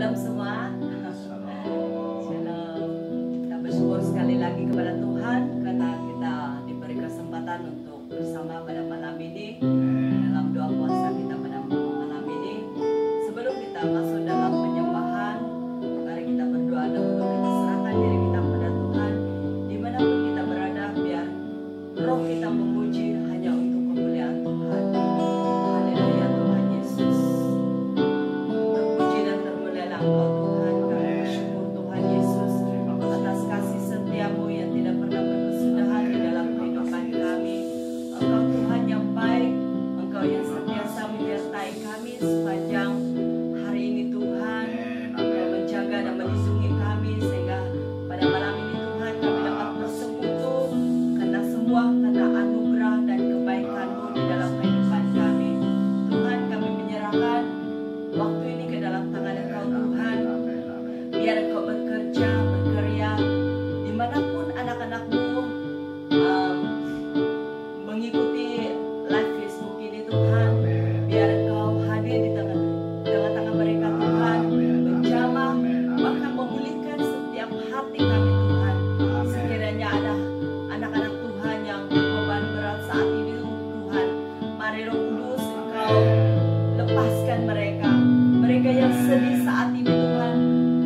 Shalom semua. Shalom. Kita bersyukur sekali lagi kepada Tuhan karena kita diberi kesempatan untuk bersama pada malam ini dalam doa puasa kita pada malam ini. Sebelum kita masuk dalam penyembahan, mari kita berdoa dan untuk kita serahkan diri kita kepada Tuhan. Dimanapun kita berada, biar roh kita memuji hanya untuk kemuliaan Tuhan. Haleluya Tuhan Yesus. Terpuji dan termulialah Engkau Tuhan. Kami bersyukur Tuhan Yesus atas kasih setiamu yang tidak pernah berkesudahan di dalam kehidupan kami. Engkau Tuhan yang baik, Engkau yang senantiasa menyertai kami sepanjang hari ini Tuhan. Engkau menjaga dan melindungi kami sehingga pada malam ini Tuhan kami dapat bersekutu karena semua karena anugerah dan kebaikan-Mu di dalam kehidupan kami. Tuhan, kami menyerahkan waktu ini ke dalam tangan Engkau Tuhan. Biar Engkau bekerja, berkarya dimanapun anak-anak-Mu mengikuti live Facebook ini Tuhan. Biar Engkau hadir di tengah-tengah mereka Tuhan, menjamah bahkan memulihkan setiap hati kami Tuhan. Sekiranya ada anak-anak Tuhan yang beban berat saat ini Tuhan, mari Roh Kudus Engkau lepaskan mereka. Mereka yang sedih saat ini Tuhan,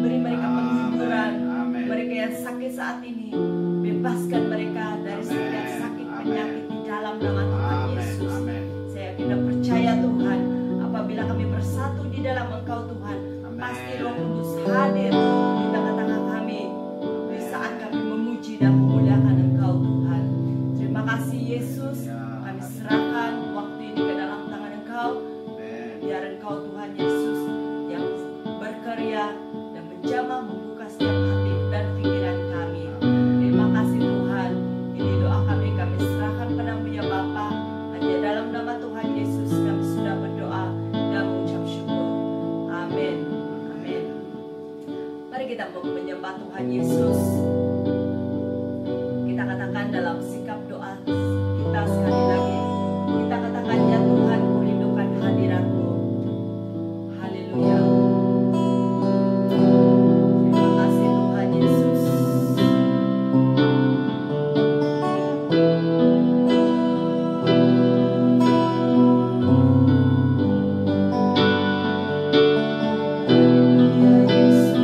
beri mereka penghiburan. Mereka yang sakit saat ini, bebaskan mereka dari setiap sakit penyakit di dalam nama Tuhan Yesus. Saya yakin dan percaya Tuhan, apabila kami bersatu di dalam Engkau Tuhan, pasti Roh Kudus hadir di tengah-tengah kami di saat kami memuji dan memuliakan Engkau Tuhan. Terima kasih Yesus, kami serahkan waktu ini ke dalam tangan Engkau. Biar Engkau Tuhan Yesus yang berkarya dan menjamah membuka setiap hati dan pikiran kami. Terima kasih Tuhan. Ini doa kami serahkan padamu ya Bapa. Hanya dalam nama Tuhan Yesus kami sudah berdoa dan mengucap syukur. Amin. Amin. Mari kita menyembah Tuhan Yesus. Kita katakan dalam sikap doa kita sekali lagi. Kita katakan ya Tuhan, kurindukan hadirat-Mu. Haleluya. Terima kasih Tuhan Yesus. Haleluya Yesus.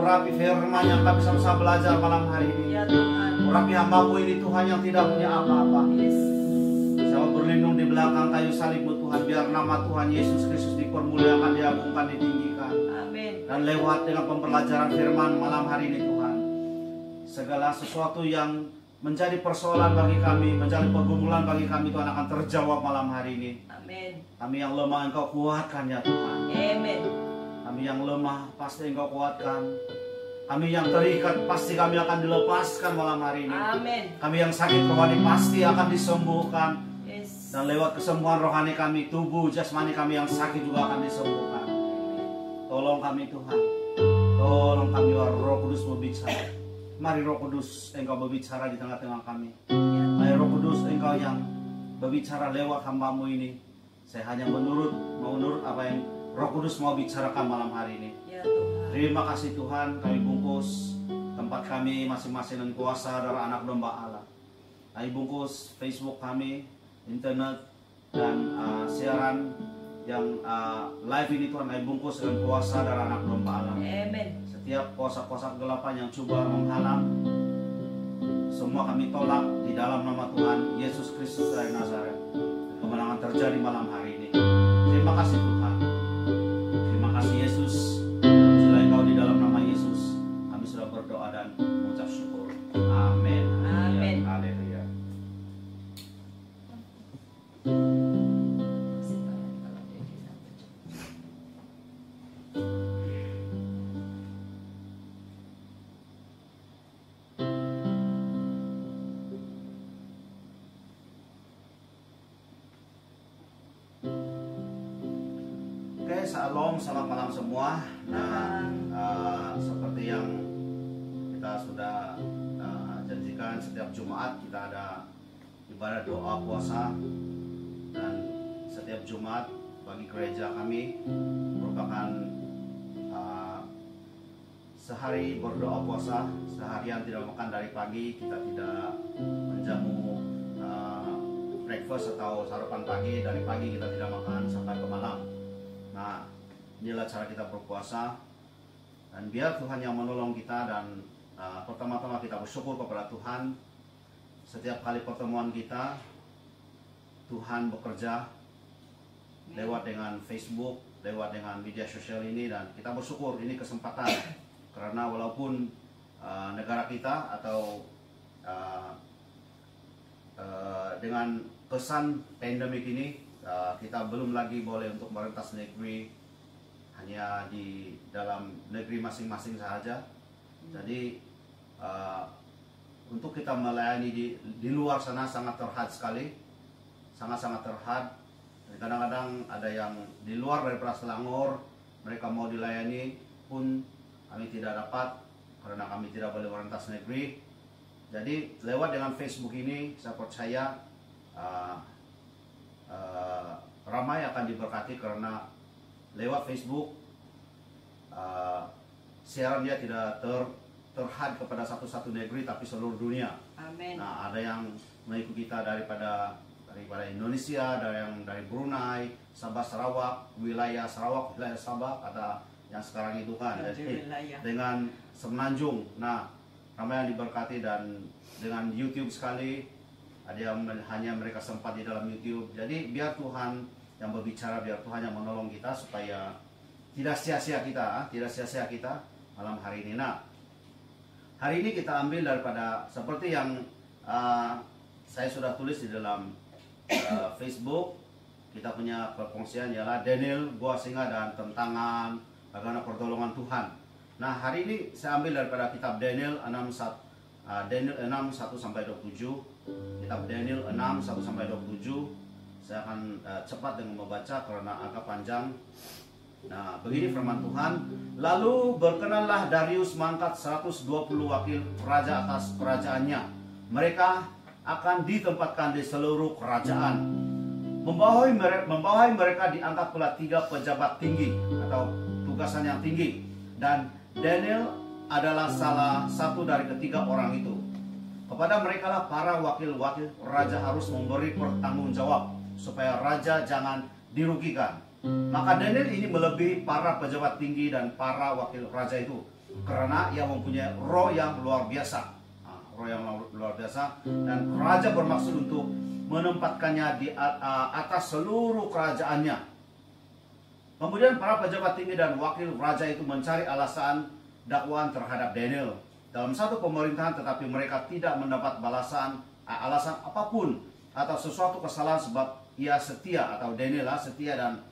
Urapi firman yang kami sama-sama belajar malam hari ini. Ya Tuhan. Urapi hamba-Mu ini Tuhan yang tidak punya apa-apa. Yes. Sama berlindung di belakang kayu salib-Mu Tuhan. Biar nama Tuhan Yesus Kristus dipermuliakan, diagungkan, ditinggikan. Amin. Dan lewat dengan pembelajaran firman malam hari ini Tuhan, segala sesuatu yang menjadi persoalan bagi kami, menjadi pergumulan bagi kami Tuhan akan terjawab malam hari ini. Amin. Kami yang lemah Engkau kuatkan ya Tuhan. Amin. Kami yang lemah pasti Engkau kuatkan. Kami yang terikat pasti kami akan dilepaskan malam hari ini. Amin. Kami yang sakit rohani pasti akan disembuhkan. Yes. Dan lewat kesembuhan rohani kami, tubuh jasmani kami yang sakit juga akan disembuhkan. Tolong kami Tuhan. Tolong kami, Roh Kudus berbicara. Mari Roh Kudus Engkau berbicara di tengah-tengah kami. Mari Roh Kudus Engkau yang berbicara lewat hamba-Mu ini. Saya hanya mau menurut apa yang Roh Kudus mau bicarakan malam hari ini. Ya Tuhan. Terima kasih Tuhan, kami bungkus tempat kami masing-masing dengan kuasa darah anak domba Allah. Kami bungkus Facebook kami, internet, dan siaran yang live ini Tuhan, kami bungkus dengan kuasa darah anak domba Allah. Amin. Setiap kuasa-kuasa kegelapan yang coba menghalang, semua kami tolak di dalam nama Tuhan Yesus Kristus dari Nazaret. Kemenangan terjadi malam hari ini. Terima kasih Tuhan. Terima kasih Yesus. Sudah Engkau di dalam nama Yesus, kami sudah berdoa dan mengucap syukur. Amin. Amin. Haleluya. Oke, selamat malam semua. Dan seperti yang kita sudah janjikan, setiap Jumat kita ada ibadah doa puasa, dan setiap Jumat bagi gereja kami merupakan sehari berdoa puasa, seharian tidak makan dari pagi, kita tidak menjamu breakfast atau sarapan pagi, dari pagi kita tidak makan sampai ke malam. Nah, inilah cara kita berpuasa, dan biar Tuhan yang menolong kita. Dan pertama-tama kita bersyukur kepada Tuhan. Setiap kali pertemuan kita, Tuhan bekerja lewat dengan Facebook, lewat dengan media sosial ini, dan kita bersyukur ini kesempatan karena walaupun negara kita atau dengan kesan pandemik ini kita belum lagi boleh untuk merentas negeri, hanya di dalam negeri masing-masing saja. Jadi untuk kita melayani di luar sana sangat terhad sekali, sangat-sangat terhad. Kadang-kadang ada yang di luar daripada Selangor, mereka mau dilayani pun kami tidak dapat karena kami tidak boleh merentas negeri. Jadi lewat dengan Facebook ini saya percaya ramai akan diberkati karena lewat Facebook siaran dia tidak terhad kepada satu-satu negeri tapi seluruh dunia. Amin. Nah, ada yang mengikuti kita daripada Indonesia, ada yang dari Brunei, Sabah, Sarawak, wilayah Sarawak, wilayah Sabah, ada yang sekarang itu kan dengan Semenanjung. Nah, ramai yang diberkati, dan dengan YouTube sekali, ada yang hanya mereka sempat di dalam YouTube. Jadi biar Tuhan yang berbicara, biar Tuhan yang menolong kita supaya tidak sia-sia kita, malam hari ini. Nah, hari ini kita ambil daripada seperti yang saya sudah tulis di dalam Facebook. Kita punya perkongsian ialah Daniel, Gua Singa dan Tentangan, bagaimana pertolongan Tuhan. Nah, hari ini saya ambil daripada kitab Daniel 6:1-27. Kitab Daniel 6:1-27. Saya akan cepat dengan membaca karena agak panjang. Nah, begini firman Tuhan. Lalu berkenanlah Darius mengangkat 120 wakil raja atas kerajaannya. Mereka akan ditempatkan di seluruh kerajaan. Membawahi mereka diangkat pula 3 pejabat tinggi atau tugasan yang tinggi. Dan Daniel adalah salah satu dari ketiga orang itu. Kepada mereka lah para wakil-wakil raja harus memberi pertanggungjawab supaya raja jangan dirugikan. Maka Daniel ini melebihi para pejabat tinggi dan para wakil raja itu karena ia mempunyai roh yang luar biasa. Dan raja bermaksud untuk menempatkannya di atas seluruh kerajaannya. Kemudian para pejabat tinggi dan wakil raja itu mencari alasan dakwaan terhadap Daniel dalam satu pemerintahan, tetapi mereka tidak mendapat alasan apapun atau sesuatu kesalahan, sebab ia setia atau Daniel setia dan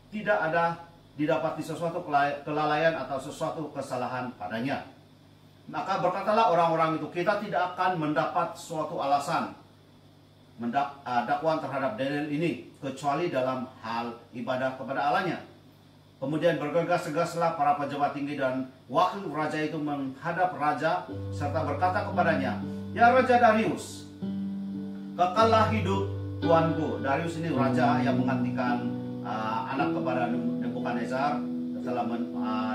tidak ada didapati sesuatu kelalaian atau sesuatu kesalahan padanya. Maka berkatalah orang-orang itu, kita tidak akan mendapat suatu alasan dakwaan terhadap Daniel ini kecuali dalam hal ibadah kepada Allahnya. Kemudian bergegas-gegaslah para pejabat tinggi dan wakil raja itu menghadap raja serta berkata kepadanya, ya Raja Darius, kekallah hidup tuanku. Darius ini raja yang menggantikan anak kepada Nebukadnezar setelah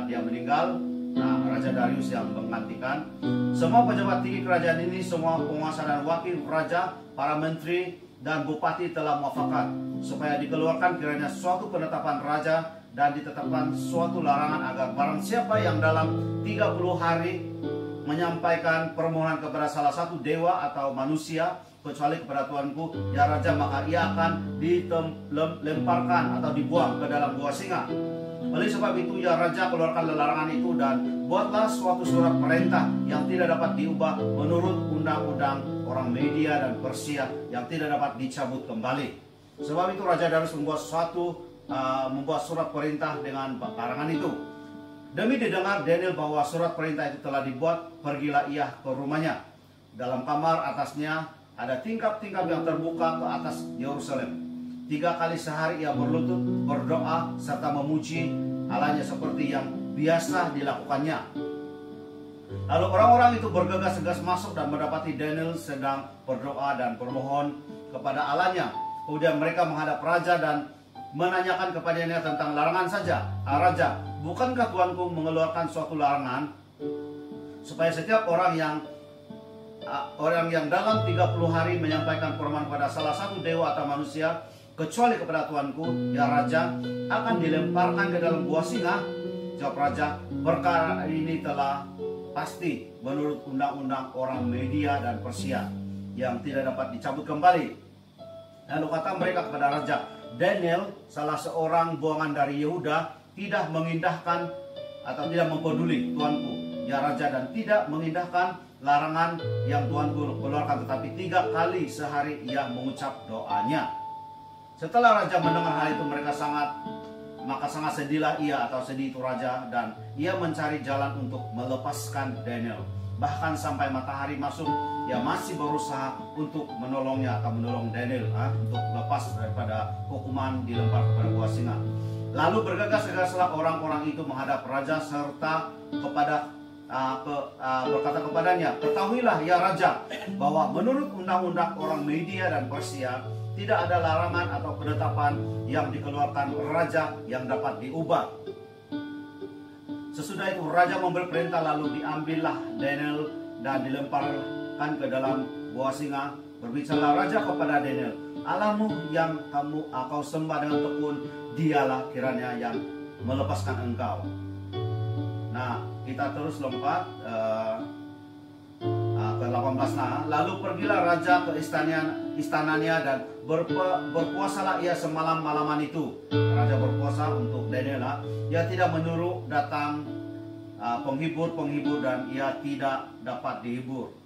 dia meninggal. Nah, Raja Darius yang menggantikan. Semua pejabat tinggi kerajaan ini, semua penguasa dan wakil raja, para menteri dan bupati telah muafakat supaya dikeluarkan kiranya suatu penetapan raja dan ditetapkan suatu larangan agar barang siapa yang dalam 30 hari menyampaikan permohonan kepada salah satu dewa atau manusia kecuali kepada tuanku ya raja, maka ia akan dilemparkan atau dibuang ke dalam gua singa. Oleh sebab itu ya raja, keluarkan larangan itu dan buatlah suatu surat perintah yang tidak dapat diubah menurut undang-undang orang Media dan Persia yang tidak dapat dicabut kembali. Sebab itu Raja Darius membuat surat perintah dengan larangan itu. Demi didengar Daniel bahwa surat perintah itu telah dibuat, pergilah ia ke rumahnya. Dalam kamar atasnya ada tingkap-tingkap yang terbuka ke atas Yerusalem. 3 kali sehari ia berlutut, berdoa, serta memuji Allahnya seperti yang biasa dilakukannya. Lalu orang-orang itu bergegas-gegas masuk dan mendapati Daniel sedang berdoa dan bermohon kepada Allahnya. Kemudian mereka menghadap raja dan menanyakan kepadanya tentang larangan saja. Raja, bukankah tuanku mengeluarkan suatu larangan supaya setiap orang yang dalam 30 hari menyampaikan permohonan pada salah satu dewa atau manusia kecuali kepada tuanku ya raja akan dilemparkan ke dalam gua singa? Jawab raja, perkara ini telah pasti menurut undang-undang orang Media dan Persia yang tidak dapat dicabut kembali. Lalu kata mereka kepada raja, Daniel, salah seorang buangan dari Yehuda, tidak mengindahkan atau tidak mempeduli Tuanku, ya Raja, dan tidak mengindahkan larangan yang Tuanku keluarkan, tetapi 3 kali sehari ia mengucap doanya. Setelah Raja mendengar hal itu, maka sangat sedihlah ia, atau sedih itu Raja, dan ia mencari jalan untuk melepaskan Daniel. Bahkan sampai matahari masuk, ia masih berusaha untuk menolongnya atau menolong Daniel untuk lepas daripada hukuman dilempar kepada gua singa. Lalu bergegas-gegaslah orang-orang itu menghadap Raja serta berkata kepadanya, "Ketahuilah ya Raja, bahwa menurut undang-undang orang Media dan Persia, tidak ada larangan atau penetapan yang dikeluarkan Raja yang dapat diubah." Sesudah itu Raja memberi perintah, lalu diambillah Daniel dan dilemparkan ke dalam gua singa. Berbicara Raja kepada Daniel, "Allahmu yang kau sembah dengan tekun, dialah kiranya yang melepaskan engkau." Nah, kita terus lompat ke 18. Lalu pergilah Raja ke istananya dan berpuasalah ia semalam-malaman itu. Raja berpuasa untuk Daniel. Ia tidak menyuruh datang penghibur dan ia tidak dapat dihibur.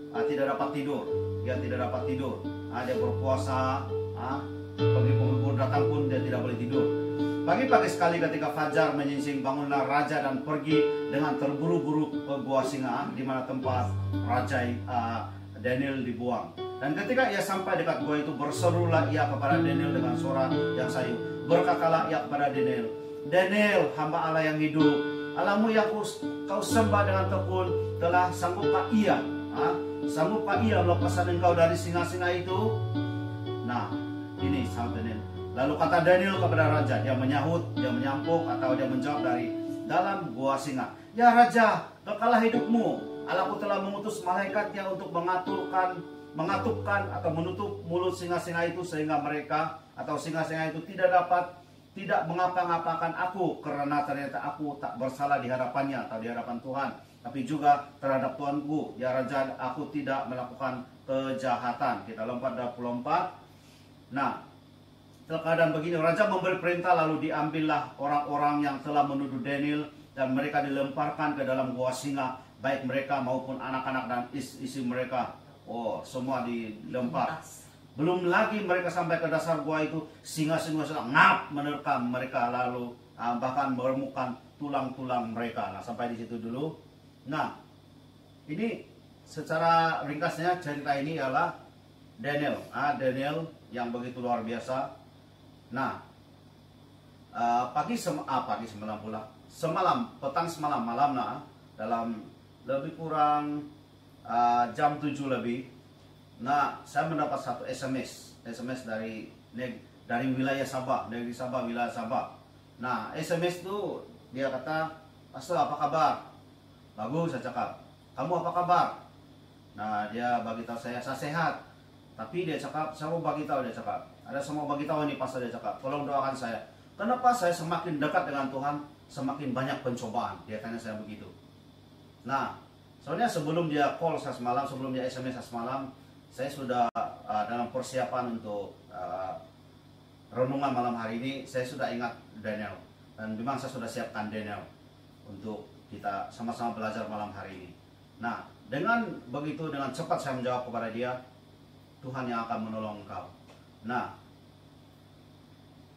Tidak dapat tidur. Ia tidak dapat tidur. Dia berpuasa, penghibur datang pun dia tidak boleh tidur. Pagi-pagi sekali ketika fajar menyingsing, bangunlah Raja dan pergi dengan terburu-buru ke gua singa, di mana tempat Raja Daniel dibuang. Dan ketika ia sampai dekat gua itu, berserulah ia kepada Daniel dengan suara yang sayu. Berkatalah ia kepada Daniel, "Daniel, hamba Allah yang hidup, Allahmu yang kau sembah dengan tekun, telah sanggupkah ia melepaskan engkau dari singa-singa itu?" Nah, ini sahabat Daniel. Lalu kata Daniel kepada Raja, dia menyahut, dia menyampuk, atau dia menjawab dari dalam gua singa, "Ya Raja, kekalah hidupmu. Allahku telah mengutus malaikatnya untuk mengatupkan atau menutup mulut singa-singa itu, sehingga mereka atau singa-singa itu tidak mengapa-ngapakan aku, karena ternyata aku tak bersalah di hadapannya atau di hadapan Tuhan, tapi juga terhadap Tuanku. Ya Raja, aku tidak melakukan kejahatan." Kita lompat 24. Nah, setelah keadaan begini, Raja memberi perintah, lalu diambillah orang-orang yang telah menuduh Daniel dan mereka dilemparkan ke dalam gua singa, baik mereka maupun anak-anak dan istri mereka. Semua dilempar. Belum lagi mereka sampai ke dasar gua itu, singa-singa ngap menerkam mereka, lalu bahkan meremukkan tulang-tulang mereka. Nah, sampai di situ dulu. Nah, ini secara ringkasnya cerita ini adalah Daniel yang begitu luar biasa. Nah, petang semalam malam, dalam lebih kurang jam 7 lebih. Nah, saya mendapat satu SMS dari wilayah Sabah, dari Sabah, wilayah Sabah. Nah, SMS itu dia kata, "Pastor, apa kabar?" "Bagus," saya cakap. "Kamu apa kabar?" Nah, dia bagi tahu saya sehat. Tapi dia cakap, "Saya mau bagi tahu," dia cakap. "Ada semua bagi tahu ini pastor," dia cakap. "Tolong doakan saya. Kenapa saya semakin dekat dengan Tuhan, semakin banyak pencobaan?" Dia tanya saya begitu. Nah, soalnya sebelum dia call saya semalam, sebelum dia SMS saya semalam, saya sudah dalam persiapan untuk renungan malam hari ini, saya sudah ingat Daniel. Dan memang saya sudah siapkan Daniel untuk kita sama-sama belajar malam hari ini. Nah, dengan begitu, dengan cepat saya menjawab kepada dia, "Tuhan yang akan menolong engkau." Nah,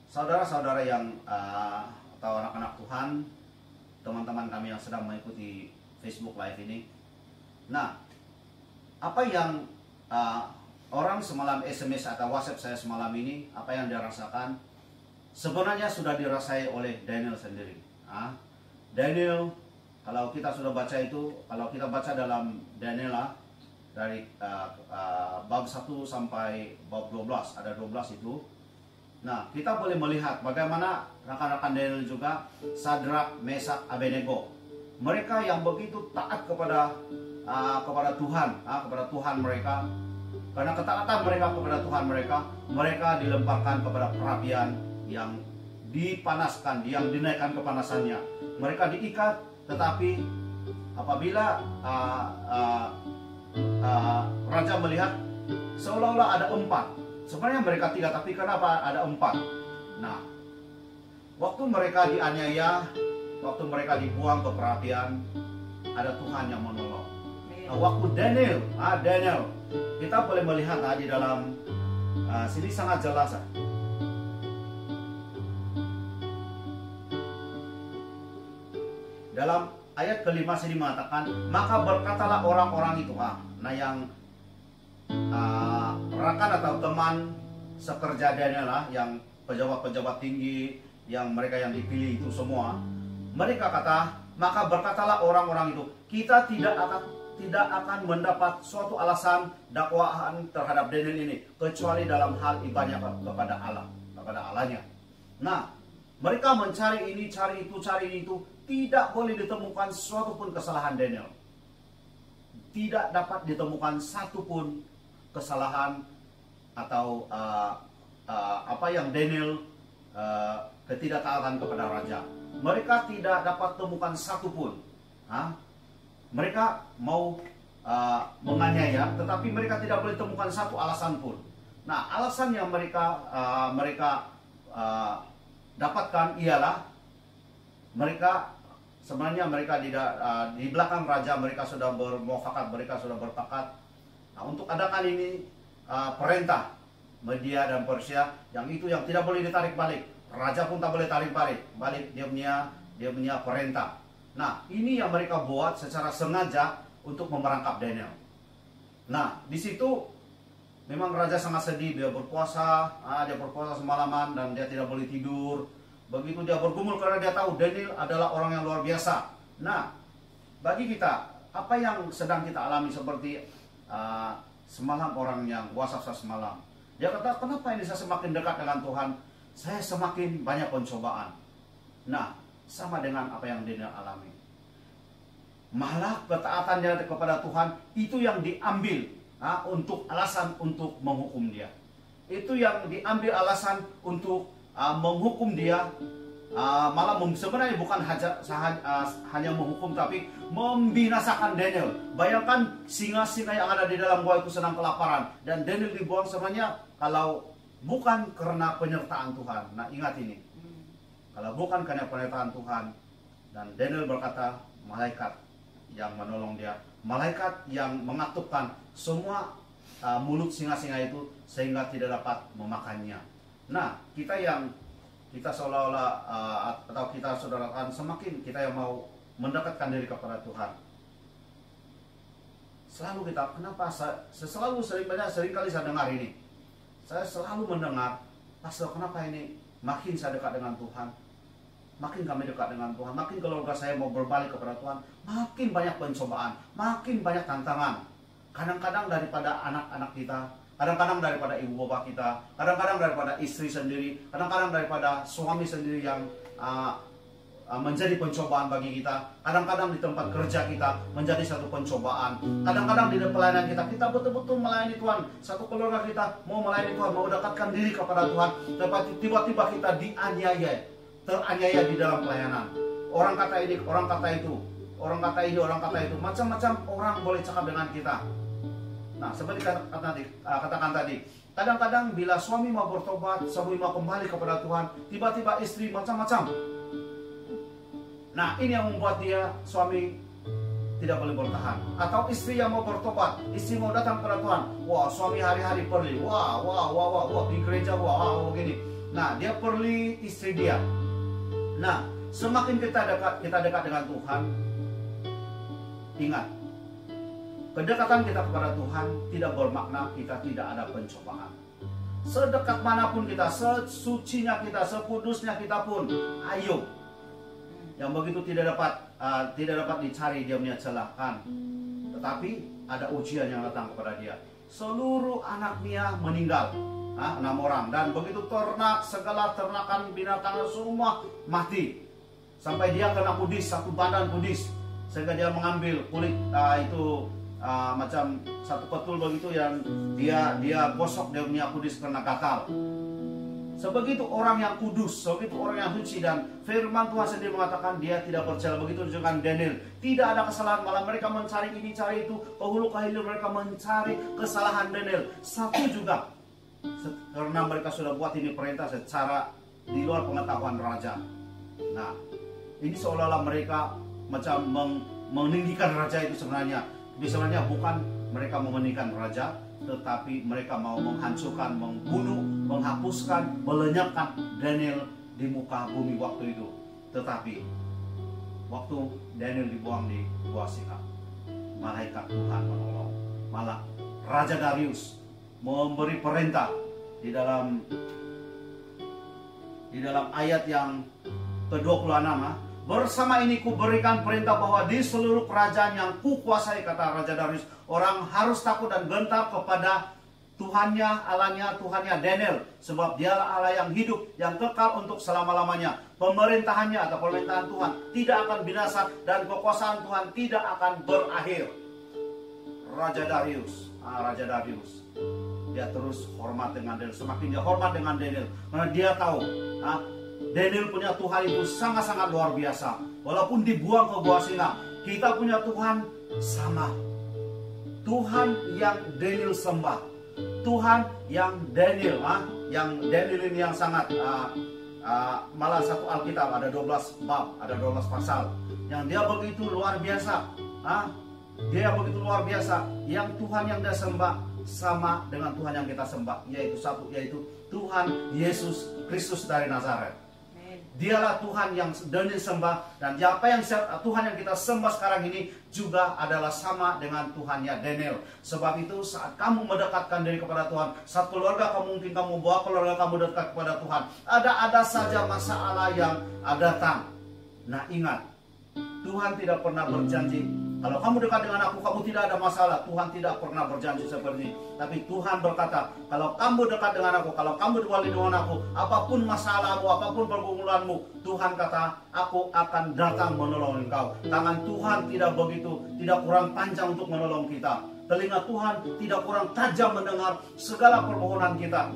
saudara-saudara yang atau anak-anak Tuhan, teman-teman kami yang sedang mengikuti Facebook Live ini. Nah, apa yang orang semalam SMS atau WhatsApp saya semalam ini, apa yang dia rasakan, sebenarnya sudah dirasai oleh Daniel sendiri. Daniel, kalau kita sudah baca itu, kalau kita baca dalam Daniel dari bab 1 sampai bab 12, ada 12 itu. Nah, kita boleh melihat bagaimana rekan-rekan Daniel juga, Sadrak, Mesak, Abednego, mereka yang begitu taat kepada Tuhan, kepada Tuhan mereka. Karena ketaatan mereka kepada Tuhan mereka dilemparkan kepada perapian yang dipanaskan, yang dinaikkan kepanasannya. Mereka diikat, tetapi apabila Raja melihat seolah-olah ada 4, Sebenarnya mereka 3, tapi kenapa ada 4? Nah, waktu mereka dianiaya, waktu mereka dibuang ke perapian, ada Tuhan yang menolong. Nah, waktu Daniel, kita boleh melihat di dalam sini sangat jelas. Dalam ayat ke-5 sini mengatakan, maka berkatalah orang-orang itu, nah yang rekan atau teman sekerja Daniel yang pejabat-pejabat tinggi, yang mereka yang dipilih itu semua, mereka kata, maka berkatalah orang-orang itu, kita tidak akan mendapat suatu alasan dakwaan terhadap Daniel ini kecuali dalam hal ibadah kepada Allah, kepada Allahnya. Nah, mereka mencari ini, cari itu, tidak boleh ditemukan suatu pun kesalahan Daniel. Tidak dapat ditemukan satu pun kesalahan atau apa yang Daniel ketidaktaatan kepada raja. Mereka tidak dapat temukan satu pun. Mereka mau menganiaya, tetapi mereka tidak boleh temukan satu alasan pun. Nah, alasan yang mereka dapatkan ialah mereka sebenarnya di belakang raja mereka sudah bermuafakat, mereka sudah berpakat. Nah, untuk adakan ini perintah Media dan Persia yang tidak boleh ditarik balik. Raja pun tak boleh tarik balik dia punya perintah. Nah, ini yang mereka buat secara sengaja untuk memerangkap Daniel. Nah, di situ memang raja sangat sedih, dia berpuasa semalaman dan dia tidak boleh tidur. Begitu dia bergumul karena dia tahu Daniel adalah orang yang luar biasa. Nah, bagi kita, apa yang sedang kita alami seperti semalam orang yang wasafsa semalam. Dia kata, kenapa ini saya semakin dekat dengan Tuhan, saya semakin banyak pencobaan. Nah, sama dengan apa yang Daniel alami. Malah ketaatannya kepada Tuhan itu yang diambil untuk alasan untuk menghukum dia. Itu yang diambil alasan untuk menghukum dia. Malah sebenarnya bukan hanya menghukum, tapi membinasakan Daniel. Bayangkan singa-singa yang ada di dalam gua itu sedang kelaparan dan Daniel dibuang sebenarnya kalau bukan karena penyertaan Tuhan. Nah, ingat ini. Kalau bukan karena penyertaan Tuhan, dan Daniel berkata, malaikat yang menolong dia, malaikat yang mengatupkan semua mulut singa-singa itu sehingga tidak dapat memakannya. Nah, kita seolah-olah atau kita saudarakan semakin kita yang mau mendekatkan diri kepada Tuhan. Selalu kita, kenapa seringkali saya dengar ini. Saya selalu mendengar, Pastor, kenapa ini makin saya dekat dengan Tuhan, makin kami dekat dengan Tuhan, makin keluarga saya mau berbalik kepada Tuhan, makin banyak pencobaan, makin banyak tantangan. Kadang-kadang daripada anak-anak kita, kadang-kadang daripada ibu bapak kita, kadang-kadang daripada istri sendiri, kadang-kadang daripada suami sendiri yang menjadi pencobaan bagi kita. Kadang-kadang di tempat kerja kita menjadi satu pencobaan. Kadang-kadang di pelayanan kita betul-betul melayani Tuhan. Satu keluarga kita mau melayani Tuhan, mau dekatkan diri kepada Tuhan, tetapi tiba-tiba kita teraniaya di dalam pelayanan. Orang kata ini, orang kata itu, orang kata ini, orang kata itu, macam-macam orang boleh cakap dengan kita. Nah, seperti katakan tadi, kadang-kadang bila suami mau bertobat, suami mau kembali kepada Tuhan, tiba-tiba istri macam-macam. Nah, ini yang membuat suami tidak boleh bertahan. Atau istri yang mau bertobat, istri mau datang kepada Tuhan, wah, suami hari-hari perli, wah, di gereja, begini. Nah, dia perli istri dia. Nah, semakin kita dekat dengan Tuhan, ingat, kedekatan kita kepada Tuhan tidak bermakna kita tidak ada pencobaan. Sedekat manapun kita, sesucinya kita, sekudusnya kita pun, ayo. Yang begitu tidak dapat dicari dia punya celahan. Tetapi ada ujian yang datang kepada dia. Seluruh anaknya meninggal, 6 orang, dan begitu segala ternakan binatang semua mati. Sampai dia kena kudis, satu badan kudis, sehingga dia mengambil kulit itu macam satu petul begitu yang dia gosok, dia punya kudis karena gatal. Sebegitu orang yang kudus, sebegitu orang yang suci, dan firman Tuhan sendiri mengatakan dia tidak percaya. Begitu juga Daniel, tidak ada kesalahan, malah mereka mencari ini, cari itu, ke hulu ke hilir mereka mencari kesalahan Daniel. Satu juga Karena mereka sudah buat ini perintah secara di luar pengetahuan raja. Nah, ini seolah-olah mereka macam meninggikan raja itu sebenarnya. Sebenarnya bukan mereka meninggikan raja, tetapi mereka mau menghancurkan, membunuh, menghapuskan, melenyapkan Daniel di muka bumi waktu itu. Tetapi waktu Daniel dibuang di gua singa, malaikat Tuhan menolong. Malah Raja Darius memberi perintah di dalam ayat yang ke-26, bersama ini ku berikan perintah bahwa di seluruh kerajaan yang kukuasai, kata Raja Darius, orang harus takut dan gentar kepada Tuhannya, Allahnya, Tuhannya Daniel, sebab dialah Allah yang hidup, yang kekal untuk selama-lamanya. Pemerintahannya atau pemerintahan Tuhan tidak akan binasa dan kekuasaan Tuhan tidak akan berakhir. Raja Darius, dia terus hormat dengan Daniel, semakin dia hormat dengan Daniel, karena dia tahu Daniel punya Tuhan itu sangat-sangat luar biasa. Walaupun dibuang ke gua singa, kita punya Tuhan sama. Tuhan yang Daniel sembah, Tuhan yang Daniel ini yang sangat malah satu Alkitab ada 12 bab, ada 12 pasal yang dia begitu luar biasa. Dia begitu luar biasa. Yang Tuhan yang dia sembah sama dengan Tuhan yang kita sembah, yaitu Tuhan Yesus Kristus dari Nazaret. Dialah Tuhan yang Daniel sembah, dan apa yang Tuhan yang kita sembah sekarang ini juga adalah sama dengan Tuhannya Daniel. Sebab itu saat kamu mendekatkan diri kepada Tuhan, saat keluarga kamu, mungkin kamu bawa keluarga kamu dekat kepada Tuhan, ada saja masalah yang datang. Nah, ingat, Tuhan tidak pernah berjanji kalau kamu dekat dengan aku, kamu tidak ada masalah. Tuhan tidak pernah berjanji seperti ini. Tapi Tuhan berkata, kalau kamu dekat dengan aku, kalau kamu diwali dengan aku, apapun masalahmu, apapun pergumulanmu, Tuhan kata, aku akan datang menolong engkau. Tangan Tuhan tidak kurang panjang untuk menolong kita. Telinga Tuhan tidak kurang tajam mendengar segala permohonan kita.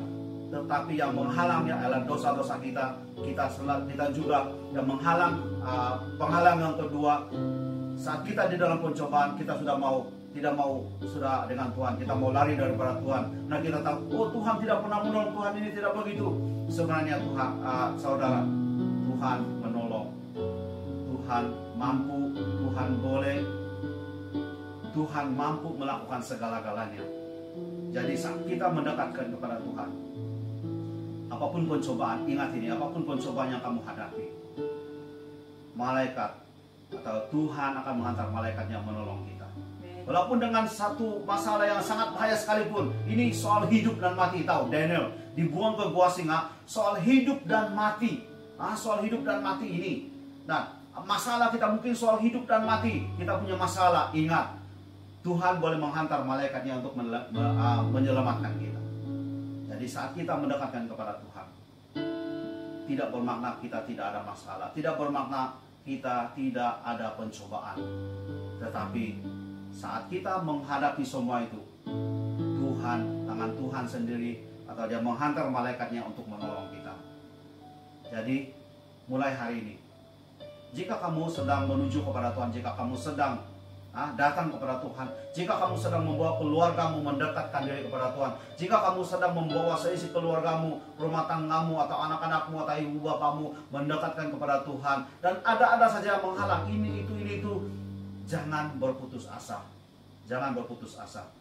Tetapi yang menghalangnya adalah dosa-dosa kita. Kita juga yang menghalang. Penghalang yang kedua, saat kita di dalam pencobaan, kita tidak mau dengan Tuhan, kita mau lari daripada Tuhan. Nah, kita tahu, oh Tuhan tidak pernah menolong, Tuhan ini tidak begitu. Sebenarnya Tuhan, saudara, Tuhan menolong, Tuhan mampu, Tuhan boleh, Tuhan mampu melakukan segala-galanya. Jadi saat kita mendekatkan kepada Tuhan, apapun pencobaan, ingat ini, apapun pencobaan yang kamu hadapi, malaikat atau Tuhan akan menghantar malaikatnya menolong kita. Walaupun dengan satu masalah yang sangat bahaya sekalipun, ini soal hidup dan mati. Tahu, Daniel dibuang ke gua singa, soal hidup dan mati. Soal hidup dan mati ini. Nah, masalah kita mungkin soal hidup dan mati. Kita punya masalah, ingat, Tuhan boleh menghantar malaikatnya untuk menyelamatkan kita. Jadi saat kita mendekatkan kepada Tuhan, tidak bermakna kita tidak ada masalah, tidak bermakna kita tidak ada pencobaan. Tetapi saat kita menghadapi semua itu, tangan Tuhan sendiri atau dia menghantar malaikatnya untuk menolong kita. Jadi mulai hari ini, jika kamu sedang menuju kepada Tuhan, jika kamu sedang datang kepada Tuhan, jika kamu sedang membawa keluargamu mendekatkan diri kepada Tuhan, jika kamu sedang membawa seisi keluargamu, rumah tanggamu, atau anak-anakmu, atau ibu bapamu mendekatkan kepada Tuhan, dan ada saja yang menghalang ini itu, jangan berputus asa. Jangan berputus asa.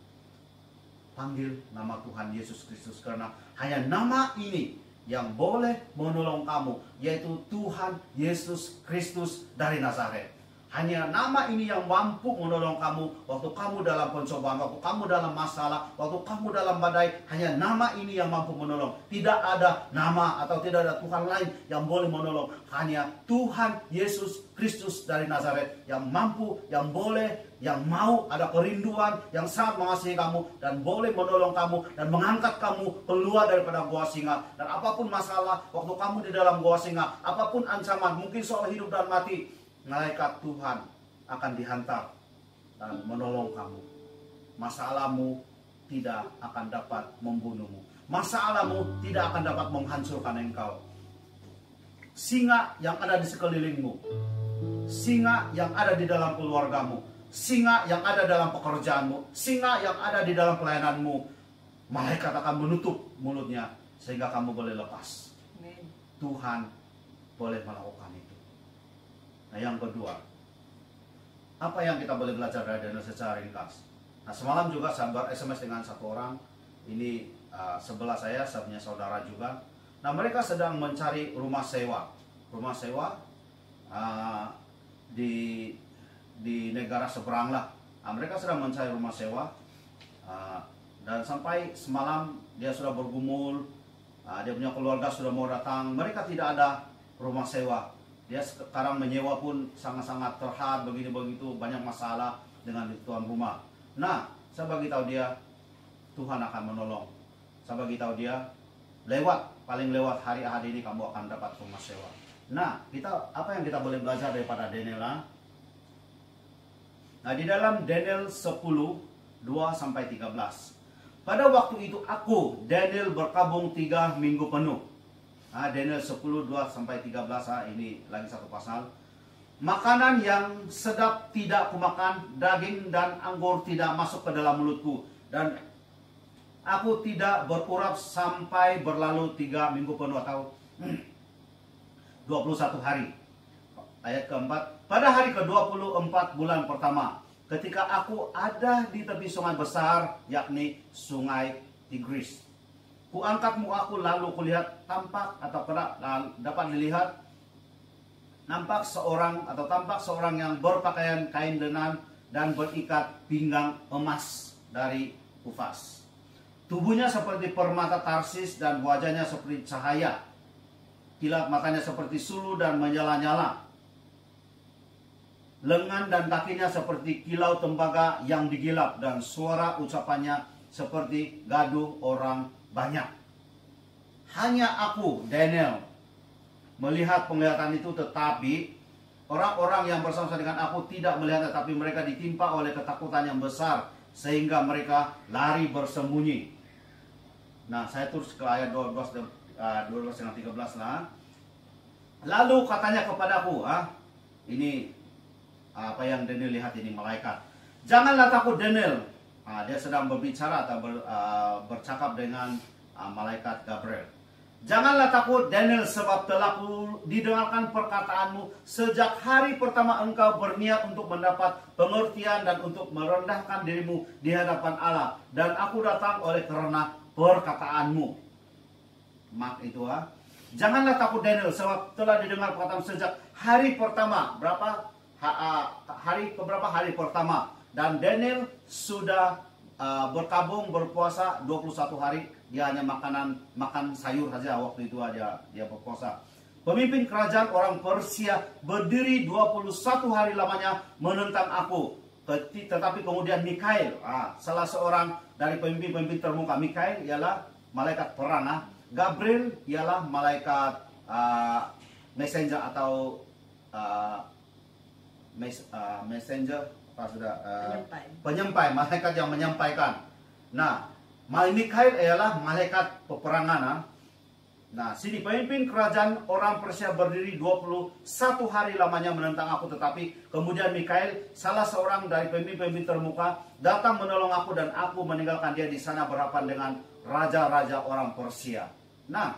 Panggil nama Tuhan Yesus Kristus, karena hanya nama ini yang boleh menolong kamu, yaitu Tuhan Yesus Kristus dari Nazaret. Hanya nama ini yang mampu menolong kamu waktu kamu dalam pencobaan, waktu kamu dalam masalah, waktu kamu dalam badai. Hanya nama ini yang mampu menolong. Tidak ada nama atau tidak ada Tuhan lain yang boleh menolong. Hanya Tuhan Yesus Kristus dari Nazaret yang mampu, yang boleh, yang mau, ada kerinduan, yang sangat mengasihi kamu dan boleh menolong kamu dan mengangkat kamu keluar daripada gua singa. Dan apapun masalah waktu kamu di dalam gua singa, apapun ancaman, mungkin soal hidup dan mati, malaikat Tuhan akan dihantar dan menolong kamu. Masalahmu tidak akan dapat membunuhmu. Masalahmu tidak akan dapat menghancurkan engkau. Singa yang ada di sekelilingmu, singa yang ada di dalam keluargamu, singa yang ada dalam pekerjaanmu, singa yang ada di dalam pelayananmu, malaikat akan menutup mulutnya sehingga kamu boleh lepas. Amin. Tuhan boleh melakukan itu. Nah, yang kedua, apa yang kita boleh belajar dari Daniel secara ringkas? Nah, semalam juga saya ber-SMS dengan satu orang. Ini sebelah saya punya saudara juga. Nah, mereka sedang mencari rumah sewa. Rumah sewa di negara seberang lah. Nah, mereka sedang mencari rumah sewa. Dan sampai semalam dia sudah bergumul. Dia punya keluarga sudah mau datang. Mereka tidak ada rumah sewa. Dia sekarang menyewa pun sangat-sangat terhad, begini begitu, banyak masalah dengan tuan rumah. Nah, saya bagi tahu dia, Tuhan akan menolong. Saya bagi tahu dia, paling lewat hari Ahad ini kamu akan dapat rumah sewa. Nah, apa yang kita boleh belajar daripada Daniel? Nah, di dalam Daniel 10, 2-13. Pada waktu itu aku, Daniel, berkabung 3 minggu penuh. Daniel 10, 2-13, ini lagi satu pasal. Makanan yang sedap tidak kumakan, daging dan anggur tidak masuk ke dalam mulutku. Dan aku tidak berurap sampai berlalu 3 minggu penuh atau 21 hari. Ayat keempat, pada hari ke-24 bulan pertama, ketika aku ada di tepi sungai besar, yakni sungai Tigris. Kuangkat mukaku lalu kulihat tampak atau dapat dilihat tampak seorang yang berpakaian kain lenan dan berikat pinggang emas dari Ufaz. Tubuhnya seperti permata Tarsis dan wajahnya seperti cahaya. Kilat matanya seperti sulu dan menyala-nyala. Lengan dan kakinya seperti kilau tembaga yang digilap dan suara ucapannya seperti gaduh orang banyak. Hanya aku, Daniel, melihat penglihatan itu, tetapi orang-orang yang bersama dengan aku tidak melihat, tetapi mereka ditimpa oleh ketakutan yang besar sehingga mereka lari bersembunyi. Nah, saya terus ke ayat 12 dengan 13 lah. Lalu katanya kepadaku, ini apa yang Daniel lihat ini, malaikat. Janganlah takut, Daniel. Dia sedang berbicara atau bercakap dengan malaikat Gabriel. Janganlah takut, Daniel, sebab telah didengarkan perkataanmu sejak hari pertama engkau berniat untuk mendapat pengertian dan untuk merendahkan dirimu di hadapan Allah. Dan aku datang oleh karena perkataanmu. Mak itu Janganlah takut, Daniel, sebab telah didengar perkataan sejak hari pertama. Beberapa hari pertama. Dan Daniel sudah berkabung berpuasa 21 hari. Dia hanya makan sayur saja waktu itu dia berpuasa. Pemimpin kerajaan orang Persia berdiri 21 hari lamanya menentang aku. Tetapi kemudian Mikail, salah seorang dari pemimpin-pemimpin termuka. Mikail ialah malaikat perang. Gabriel ialah malaikat messenger atau messenger, penyampai, malaikat yang menyampaikan. Nah, Mikail ialah malaikat peperangan. Nah, sini pemimpin kerajaan orang Persia berdiri 21 hari lamanya menentang aku, tetapi kemudian Mikail, salah seorang dari pemimpin termuka, datang menolong aku dan aku meninggalkan dia di sana berhadapan dengan raja-raja orang Persia. Nah,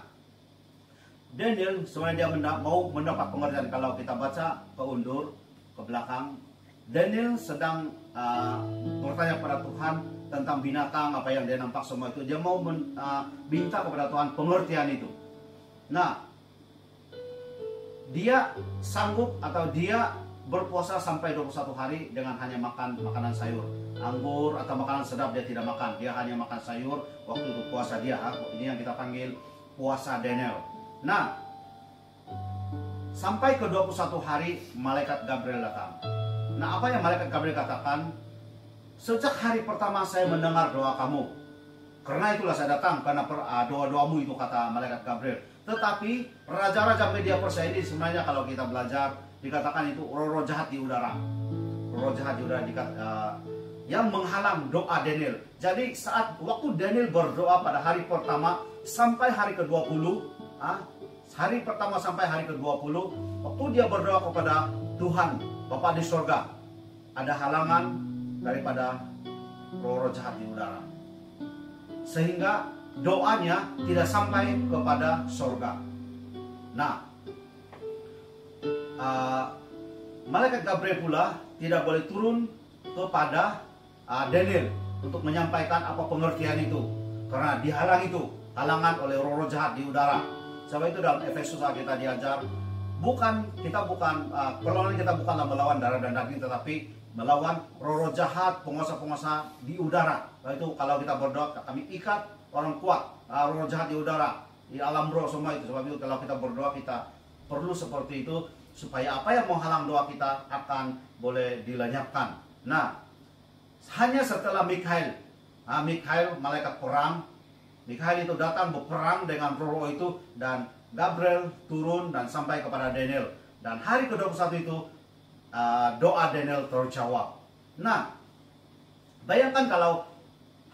Daniel sebenarnya dia mau mendapat pengertian. Kalau kita baca keundur ke belakang, Daniel sedang bertanya kepada Tuhan tentang binatang, apa yang dia nampak semua itu. Dia mau minta kepada Tuhan pengertian itu. Nah, dia sanggup atau dia berpuasa sampai 21 hari dengan hanya makan makanan sayur. Anggur atau makanan sedap dia tidak makan. Dia hanya makan sayur waktu itu puasa dia. Ini yang kita panggil puasa Daniel. Nah, sampai ke 21 hari malaikat Gabriel datang. Nah, apa yang malaikat Gabriel katakan? Sejak hari pertama saya mendengar doa kamu. Karena itulah saya datang, karena doa-doamu itu, kata malaikat Gabriel. Tetapi raja-raja media Persia ini sebenarnya kalau kita belajar dikatakan itu roh-roh jahat di udara. Roh jahat di udara yang menghalang doa Daniel. Jadi waktu Daniel berdoa pada hari pertama sampai hari ke-20, hari pertama sampai hari ke-20, waktu dia berdoa kepada Tuhan Bapa di surga, ada halangan daripada roh-roh jahat di udara. sehingga doanya tidak sampai kepada sorga. Nah, malaikat Gabriel pula tidak boleh turun kepada Daniel untuk menyampaikan apa pengertian itu, karena dihalang itu, halangan oleh roh-roh jahat di udara. Sebab itu dalam Efesus kita diajar, perlawanan kita bukanlah melawan darah dan daging, tetapi melawan roh-roh jahat, penguasa-penguasa di udara. Itu kalau kita berdoa, kami ikat orang kuat, roh jahat di udara, di alam roh semua itu. Sebab itu kalau kita berdoa, kita perlu seperti itu, supaya apa yang menghalang doa kita akan boleh dilenyapkan. Nah, hanya setelah Mikael, malaikat perang, Mikael itu datang berperang dengan roh itu, dan Gabriel turun dan sampai kepada Daniel. Dan hari ke-21 itu doa Daniel terjawab. Nah, bayangkan kalau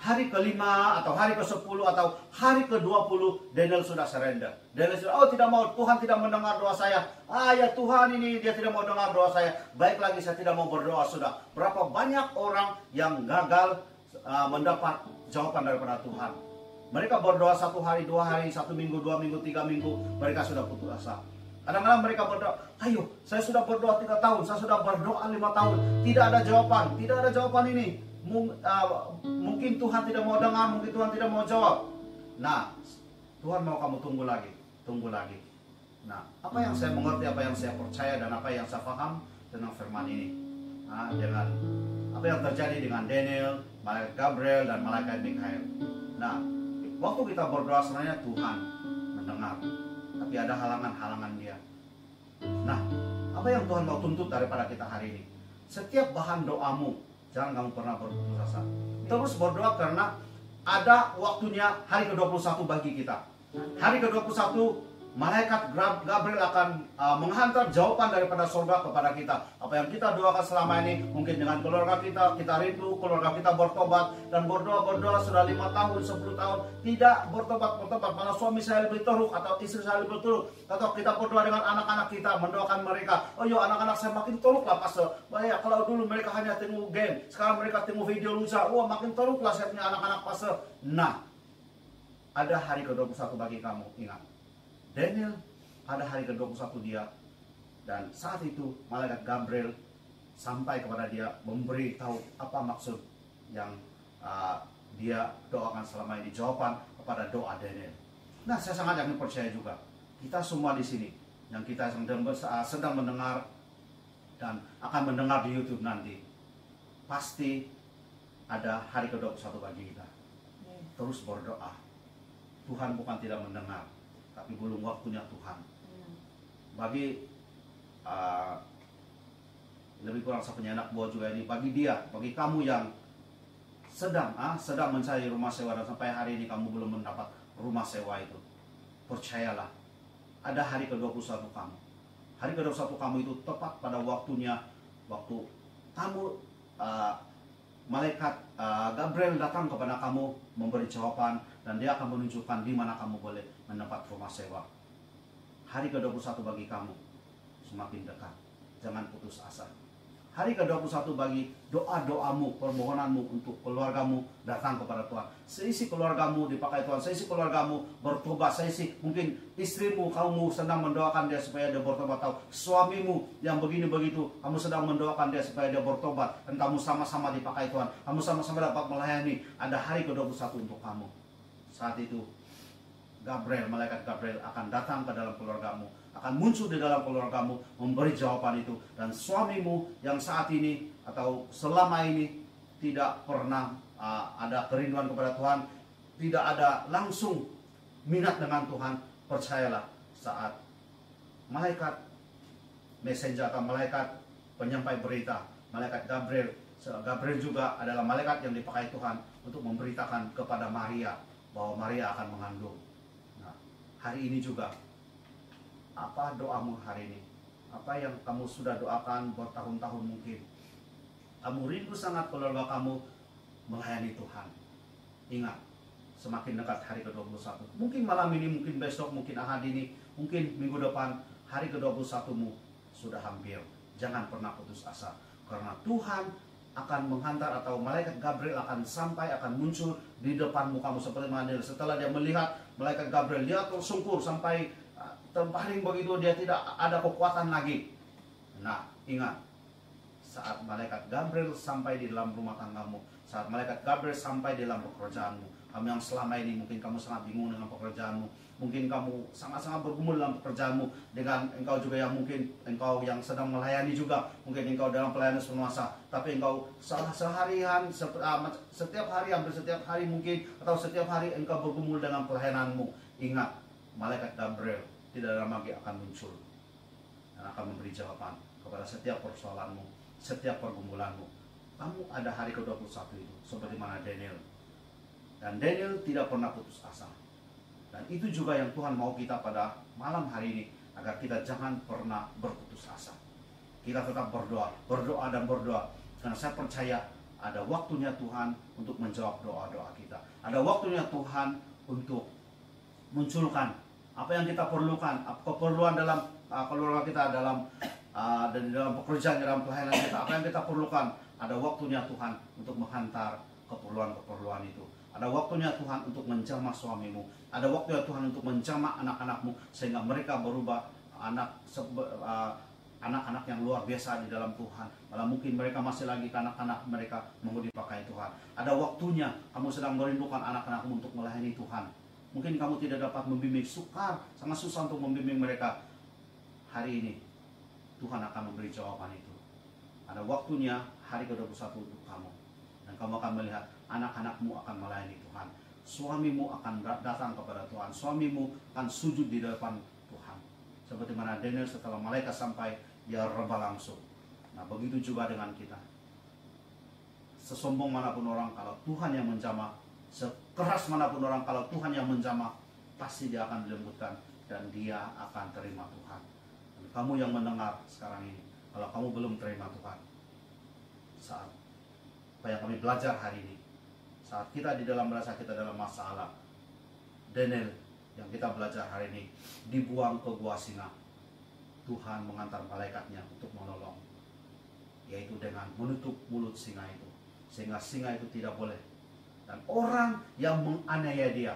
hari ke-5 atau hari ke-10 atau hari ke-20 Daniel sudah surrender. Daniel sudah, oh tidak mau, Tuhan tidak mendengar doa saya. Ya Tuhan ini dia tidak mau dengar doa saya. Baik lagi saya tidak mau berdoa sudah. Berapa banyak orang yang gagal mendapat jawaban daripada Tuhan. Mereka berdoa 1 hari, 2 hari, 1 minggu, 2 minggu, 3 minggu, mereka sudah putus asa. Kadang-kadang mereka berdoa, ayo saya sudah berdoa 3 tahun, saya sudah berdoa 5 tahun, tidak ada jawaban ini. Mungkin Tuhan tidak mau dengar, mungkin Tuhan tidak mau jawab. Nah, Tuhan mau kamu tunggu lagi. Nah, apa yang saya mengerti, apa yang saya percaya, dan apa yang saya paham tentang firman ini, dengan apa yang terjadi dengan Daniel, malaikat Gabriel, dan malaikat Mikael. Nah, waktu kita berdoa sebenarnya Tuhan mendengar, tapi ada halangan-halangan dia. Nah, apa yang Tuhan mau tuntut daripada kita hari ini? Setiap bahan doamu, jangan kamu pernah berputus asa. Terus berdoa, karena ada waktunya hari ke-21 bagi kita. Hari ke-21, malaikat Gabriel akan menghantar jawaban daripada surga kepada kita. Apa yang kita doakan selama ini, mungkin dengan keluarga kita rindu, keluarga kita bertobat, dan berdoa sudah 5 tahun, 10 tahun, tidak bertobat, karena suami saya lebih teruk, atau istri saya lebih teruk, atau kita berdoa dengan anak-anak kita, mendoakan mereka, oh yo anak-anak saya makin teruklah pastor. Banyak, kalau dulu mereka hanya tengok game, sekarang mereka tengok video lusa, makin teruklah saya punya anak-anak pastor. Nah, ada hari ke-21 bagi kamu, ingat. Daniel ada hari ke-21 dia, dan saat itu malaikat Gabriel sampai kepada dia, memberi tahu apa maksud yang dia doakan selama ini, jawaban kepada doa Daniel. Nah, saya sangat yakin percaya juga, kita semua di sini yang kita sedang mendengar dan akan mendengar di YouTube nanti, pasti ada hari ke-21 bagi kita. Terus berdoa. Tuhan bukan tidak mendengar, tapi belum waktunya Tuhan. Bagi lebih kurang saya punya anak buah juga ini, bagi kamu yang sedang mencari rumah sewa, dan sampai hari ini kamu belum mendapat rumah sewa itu, percayalah, ada hari ke-21 kamu. Hari ke-21 kamu itu tepat pada waktunya, waktu kamu malaikat Gabriel datang kepada kamu, memberi jawaban, dan dia akan menunjukkan di mana kamu boleh mendapat rumah sewa. Hari ke-21 bagi kamu semakin dekat. Jangan putus asa. Hari ke-21 bagi doa-doamu, permohonanmu untuk keluargamu datang kepada Tuhan. Seisi keluargamu dipakai Tuhan, seisi keluargamu bertobat, seisi mungkin istrimu, kamu sedang mendoakan dia supaya dia bertobat, atau suamimu yang begini begitu, kamu sedang mendoakan dia supaya dia bertobat, dan kamu sama-sama dipakai Tuhan, kamu sama-sama dapat melayani. Ada hari ke-21 untuk kamu. Saat itu malaikat Gabriel akan datang ke dalam keluargamu, akan muncul di dalam keluargamu, memberi jawaban itu. Dan suamimu yang saat ini atau selama ini tidak pernah ada kerinduan kepada Tuhan, tidak ada langsung minat dengan Tuhan, percayalah, saat malaikat messenger atau malaikat penyampai berita, malaikat Gabriel juga adalah malaikat yang dipakai Tuhan untuk memberitakan kepada Maria bahwa Maria akan mengandung. Nah, hari ini juga, apa doamu hari ini? Apa yang kamu sudah doakan bertahun-tahun mungkin? Kamu rindu sangat keluarga kamu melayani Tuhan. Ingat, semakin dekat hari ke-21. Mungkin malam ini, mungkin besok, mungkin ahad ini, mungkin minggu depan, hari ke-21mu sudah hampir. Jangan pernah putus asa, karena Tuhan akan menghantar, atau malaikat Gabriel akan sampai, akan muncul di depan mukamu seperti mana. Setelah dia melihat malaikat Gabriel, dia tersungkur sampai terbaring begitu, dia tidak ada kekuatan lagi. Nah, ingat, saat malaikat Gabriel sampai di dalam rumah tanggamu, saat malaikat Gabriel sampai di dalam pekerjaanmu, kamu yang selama ini mungkin kamu sangat bingung dengan pekerjaanmu, mungkin kamu sangat-sangat bergumul dalam pekerjaanmu, dengan engkau juga yang mungkin engkau yang sedang melayani juga, mungkin engkau dalam pelayanan penguasa, tapi engkau seharian, setiap hari, hampir setiap hari mungkin, atau setiap hari engkau bergumul dengan pelayananmu. Ingat, malaikat Gabriel tidak lama lagi akan muncul dan akan memberi jawaban kepada setiap persoalanmu, setiap pergumulanmu. Kamu ada hari ke-21 itu, seperti mana Daniel. Dan Daniel tidak pernah putus asa. Dan itu juga yang Tuhan mau kita pada malam hari ini, agar kita jangan pernah berputus asa. Kita tetap berdoa, berdoa dan berdoa. Karena saya percaya ada waktunya Tuhan untuk menjawab doa-doa kita. Ada waktunya Tuhan untuk munculkan apa yang kita perlukan, keperluan dalam keluarga kita, dalam pekerjaan, dalam pelayanan kita, apa yang kita perlukan. Ada waktunya Tuhan untuk menghantar keperluan-keperluan itu. Ada waktunya Tuhan untuk menjamah suamimu. Ada waktunya Tuhan untuk menjamah anak-anakmu, sehingga mereka berubah anak-anak yang luar biasa di dalam Tuhan. Malah mungkin mereka masih lagi kanak-kanak, mereka mau dipakai Tuhan. Ada waktunya kamu sedang merindukan anak-anakmu untuk melayani Tuhan. Mungkin kamu tidak dapat membimbing, sangat susah untuk membimbing mereka. Hari ini Tuhan akan memberi jawaban itu. Ada waktunya hari ke-21 untuk kamu. Dan kamu akan melihat anak-anakmu akan melayani Tuhan. Suamimu akan datang kepada Tuhan. Suamimu akan sujud di depan Tuhan. Seperti mana Daniel setelah malaikat sampai, dia rebah langsung. Nah, begitu juga dengan kita. Sesombong manapun orang, kalau Tuhan yang menjamah, sekeras manapun orang, kalau Tuhan yang menjamah, pasti dia akan dilembutkan dan dia akan terima Tuhan. Dan kamu yang mendengar sekarang ini, kalau kamu belum terima Tuhan, saat apa yang kami belajar hari ini, saat kita di dalam merasa kita dalam masalah, Daniel yang kita belajar hari ini dibuang ke gua singa. Tuhan mengantar malaikatnya untuk menolong, yaitu dengan menutup mulut singa itu, sehingga singa itu tidak boleh. Dan orang yang menganiaya dia,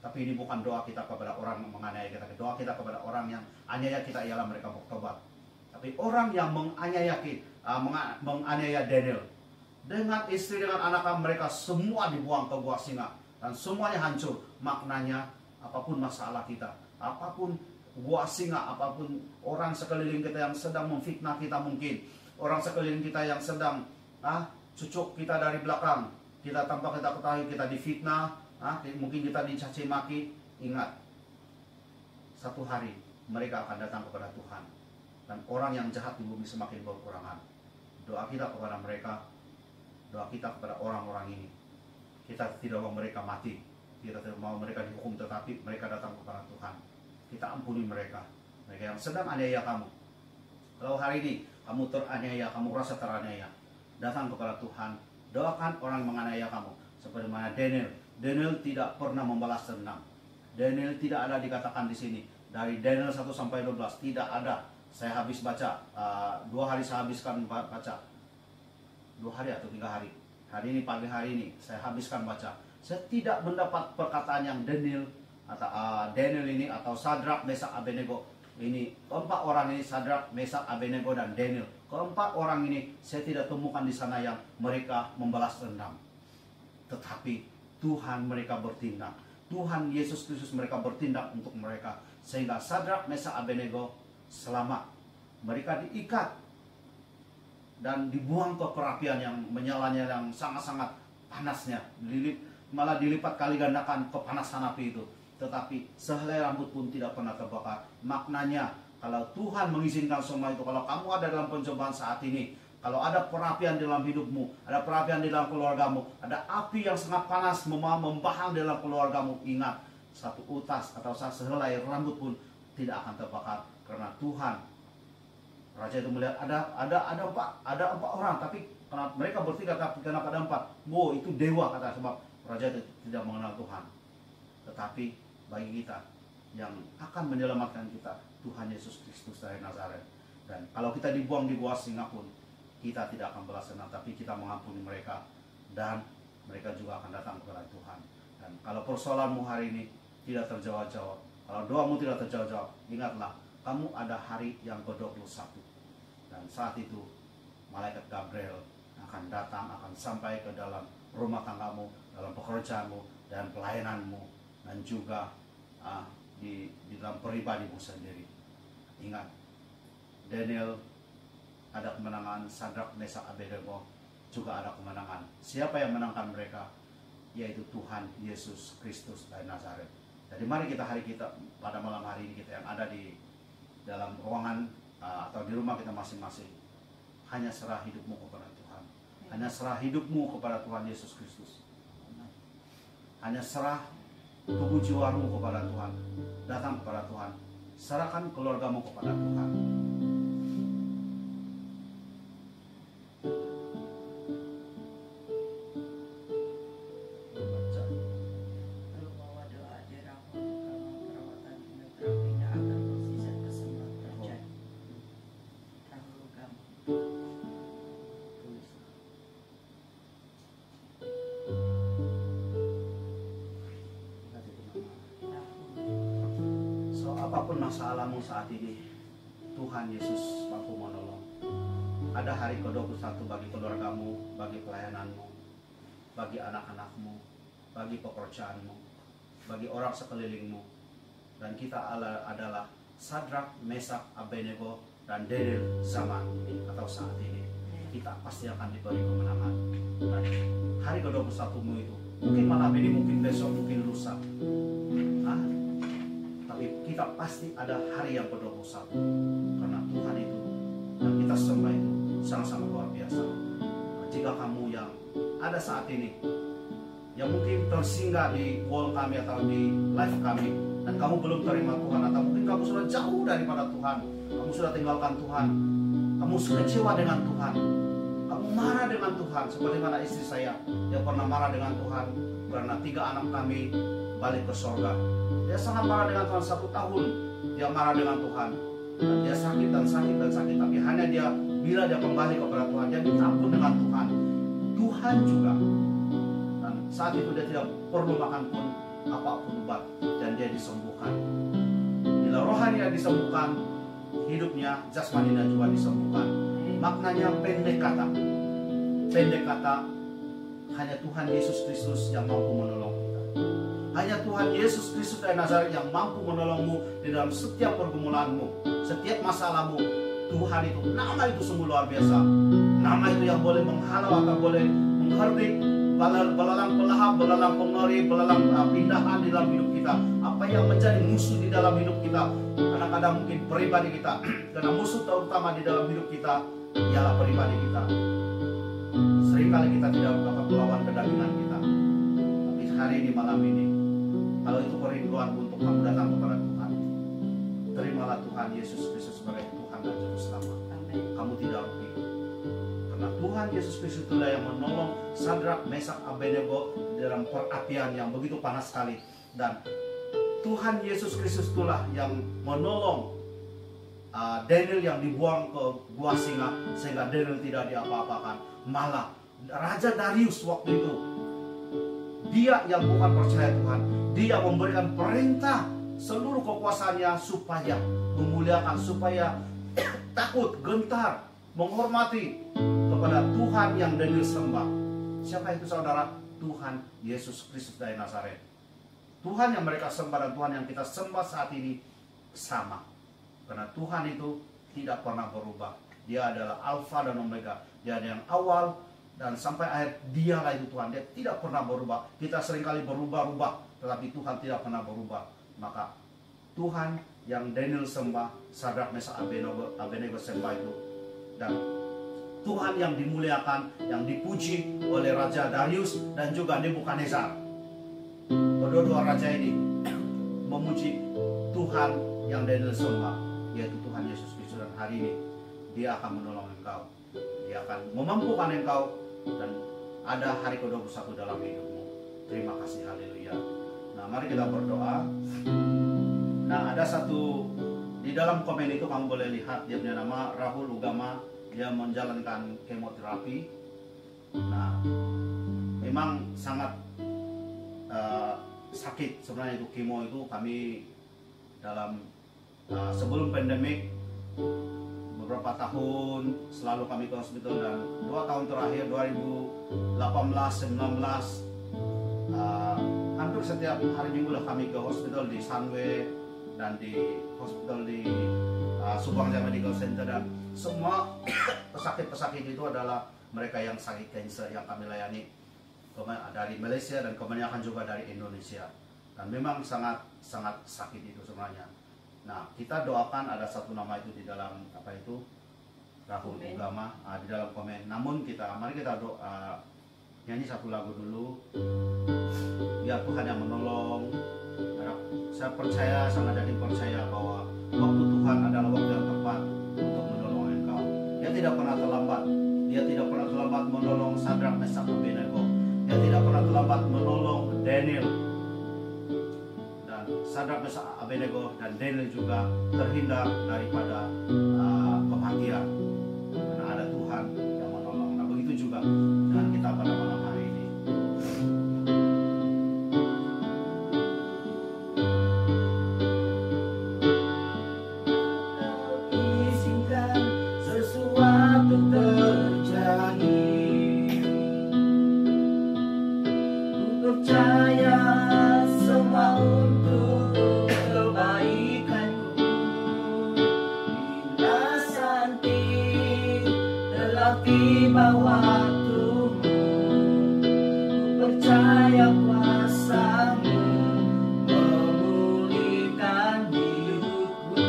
tapi ini bukan doa kita kepada orang yang menganiaya kita, doa kita kepada orang yang aniaya kita ialah mereka bertobat. Tapi orang yang menganiaya Daniel, dengan istri, dengan anak mereka, semua dibuang ke gua singa. Dan semuanya hancur. Maknanya, apapun masalah kita, apapun gua singa, apapun orang sekeliling kita yang sedang memfitnah kita mungkin, orang sekeliling kita yang sedang cucuk kita dari belakang, kita tanpa kita ketahui kita difitnah, mungkin kita dicaci maki. Ingat, satu hari mereka akan datang kepada Tuhan. Dan orang yang jahat di bumi semakin berkurangan. Doa kita kepada mereka, doa kita kepada orang-orang ini, kita tidak mau mereka mati, kita tidak mau mereka dihukum, tetapi mereka datang kepada Tuhan. Kita ampuni mereka yang sedang aniaya kamu. Kalau hari ini kamu teraniaya, kamu rasa teraniaya, datang kepada Tuhan, doakan orang yang menganiaya kamu. Seperti mana Daniel tidak pernah membalas dendam. Daniel tidak ada dikatakan di sini. Dari Daniel 1 sampai 12 tidak ada. Saya habis baca, 2 hari saya habiskan baca. 2 hari atau 3 hari. Hari ini, pagi hari ini, saya habiskan baca. Saya tidak mendapat perkataan yang Daniel ini, atau Sadrak, Mesak, Abednego. Ini, keempat orang ini, Sadrak, Mesak, Abednego, dan Daniel. Keempat orang ini, saya tidak temukan di sana yang mereka membalas dendam. Tetapi, Tuhan mereka bertindak. Tuhan Yesus Kristus mereka bertindak untuk mereka. Sehingga Sadrak, Mesak, Abednego selamat. Mereka diikat dan dibuang ke perapian yang menyalanya, yang sangat-sangat panasnya, malah dilipat kali gandakan kepanasan api itu. Tetapi sehelai rambut pun tidak pernah terbakar. Maknanya, kalau Tuhan mengizinkan semua itu, kalau kamu ada dalam pencobaan saat ini, kalau ada perapian dalam hidupmu, ada perapian di dalam keluargamu, ada api yang sangat panas membahang dalam keluargamu, ingat, satu utas atau sehelai rambut pun tidak akan terbakar. Karena Tuhan, raja itu melihat ada empat orang, tapi kenapa mereka bertiga, tapi kenapa ada 4? Wow, itu dewa, kata, sebab raja itu tidak mengenal Tuhan. Tetapi bagi kita yang akan menyelamatkan kita, Tuhan Yesus Kristus dari Nazaret. Dan kalau kita dibuang di gua singa pun, kita tidak akan balas dendam, tapi kita mengampuni mereka dan mereka juga akan datang kepada Tuhan. Dan kalau persoalanmu hari ini tidak terjawab-jawab, kalau doamu tidak terjawab-jawab, ingatlah kamu ada hari yang ke-21. Dan saat itu malaikat Gabriel akan datang, akan sampai ke dalam rumah tanggamu, dalam pekerjaanmu dan pelayananmu, dan juga di dalam pribadimu sendiri. Ingat, Daniel ada kemenangan, Sadrak, Mesak, Abednego juga ada kemenangan. Siapa yang menangkan mereka? Yaitu Tuhan Yesus Kristus dari Nazaret. Jadi mari kita pada malam hari ini, kita yang ada di dalam ruangan atau di rumah kita masing-masing, hanya serah hidupmu kepada Tuhan. Hanya serah hidupmu kepada Tuhan Yesus Kristus. Hanya serah tubuh jiwamu kepada Tuhan. Datang kepada Tuhan. Serahkan keluargamu kepada Tuhan. Apapun masalahmu saat ini, Tuhan Yesus mampu menolong. Ada hari ke-21 bagi keluargamu, bagi pelayananmu, bagi anak-anakmu, bagi pekerjaanmu, bagi orang sekelilingmu. Dan kita adalah Sadrak, Mesak, Abednego, dan Daniel zaman ini atau saat ini. Kita pasti akan diberi kemenangan. Dan hari ke-21mu itu, mungkin malam ini, mungkin besok, mungkin lusa. Tapi kita pasti ada hari yang ke-21. Karena Tuhan itu yang kita sembah itu sangat-sangat luar biasa. Nah, jika kamu yang ada saat ini, yang mungkin tersinggah di wall kami atau di live kami, dan kamu belum terima Tuhan, atau mungkin kamu sudah jauh daripada Tuhan, kamu sudah tinggalkan Tuhan, kamu sudah kecewa dengan Tuhan, kamu marah dengan Tuhan, seperti mana istri saya yang pernah marah dengan Tuhan karena 3 anak kami balik ke surga. Dia sangat marah dengan Tuhan, 1 tahun dia marah dengan Tuhan, dan dia sakit dan sakit dan sakit, tapi hanya dia bila dia kembali kepada Tuhan, dia minta ampun dengan Tuhan, Tuhan juga. Dan saat itu dia tidak perlu makan pun apapun obat, dan dia disembuhkan. Bila rohani dia disembuhkan, hidupnya jasmaninya juga disembuhkan. Maknanya pendek kata, hanya Tuhan Yesus Kristus yang mampu menolong kita. Hanya Tuhan Yesus Kristus dari Nazaret yang mampu menolongmu di dalam setiap pergumulanmu, setiap masalahmu. Tuhan itu, nama itu sungguh luar biasa. Nama itu yang boleh menghalau atau boleh menghardik belalang pelahap, belalang pengori, belalang pindahan di dalam hidup kita. Apa yang menjadi musuh di dalam hidup kita, kadang-kadang mungkin pribadi kita, karena musuh terutama di dalam hidup kita ialah pribadi kita. Seringkali kita tidak dapat melawan kedagingan kita. Tapi hari ini, malam ini, kalau itu kerinduan untuk kamu datang kepada Tuhan, terimalah Tuhan Yesus Kristus sebagai Tuhan dan Juru Selamat. Kamu tidak rugi. Karena Tuhan Yesus Kristus itulah yang menolong Sadrak, Mesak, Abednego dalam perapian yang begitu panas sekali. Dan Tuhan Yesus Kristus itulah yang menolong Daniel yang dibuang ke gua singa, sehingga Daniel tidak diapa-apakan. Malah Raja Darius waktu itu, dia yang bukan percaya Tuhan, dia memberikan perintah seluruh kekuasaannya supaya memuliakan, supaya takut, gentar, menghormati kepada Tuhan yang Daniel sembah. Siapa itu saudara? Tuhan Yesus Kristus dari Nazaret. Tuhan yang mereka sembah dan Tuhan yang kita sembah saat ini sama. Karena Tuhan itu tidak pernah berubah. Dia adalah Alfa dan Omega. Dia ada yang awal dan sampai akhir. Dialah itu Tuhan. Dia tidak pernah berubah. Kita seringkali berubah-ubah, tetapi Tuhan tidak pernah berubah. Maka Tuhan yang Daniel sembah, Sadrak, Mesak, Abednego sembah itu, dan Tuhan yang dimuliakan, yang dipuji oleh Raja Darius dan juga Nebukadnezar. Kedua-dua raja ini memuji Tuhan yang Daniel sembah, yaitu Tuhan Yesus Kristus. Dan hari ini dia akan menolong engkau, dia akan memampukan engkau, dan ada hari ke-21 dalam hidupmu. Terima kasih, haleluya. Nah, mari kita berdoa. Nah, ada satu di dalam komen itu kamu boleh lihat, dia punya nama Rahul Ugama dia menjalankan kemoterapi. Nah, memang sangat sakit sebenarnya itu kemo itu. Kami dalam sebelum pandemik beberapa tahun selalu kami ke hospital, dan 2 tahun terakhir 2018-19 hampir setiap hari Minggu lah kami ke hospital di Sunway dan di hospital di Subang Jaya Medical Center, dan semua pesakit-pesakit itu adalah mereka yang sakit kanker yang kami layani dari Malaysia dan kebanyakan juga dari Indonesia, dan memang sangat sakit itu sebenarnya. Nah, kita doakan, ada satu nama itu di dalam Rahul Ugama di dalam komen. Namun mari kita doa, nyanyi satu lagu dulu. Biar Tuhan yang menolong. Saya percaya, sangat yakin percaya bahwa waktu Tuhan adalah waktu yang tepat untuk menolong engkau. Dia tidak pernah terlambat. Dia tidak pernah terlambat menolong Sadrak, Mesak, Abednego. Dia tidak pernah terlambat menolong Daniel. Dan Sadrak, Mesak, Abednego dan Daniel juga terhindar daripada kematian. Karena ada Tuhan yang menolong. Nah, begitu juga dengan kita pada malam hari ini. Izinkan sesuatu terjadi. Ku percaya semua untuk kebaikanku. Bila nanti telah tiba waktumu, ku percaya kuasa-Mu memulihkan hidupku.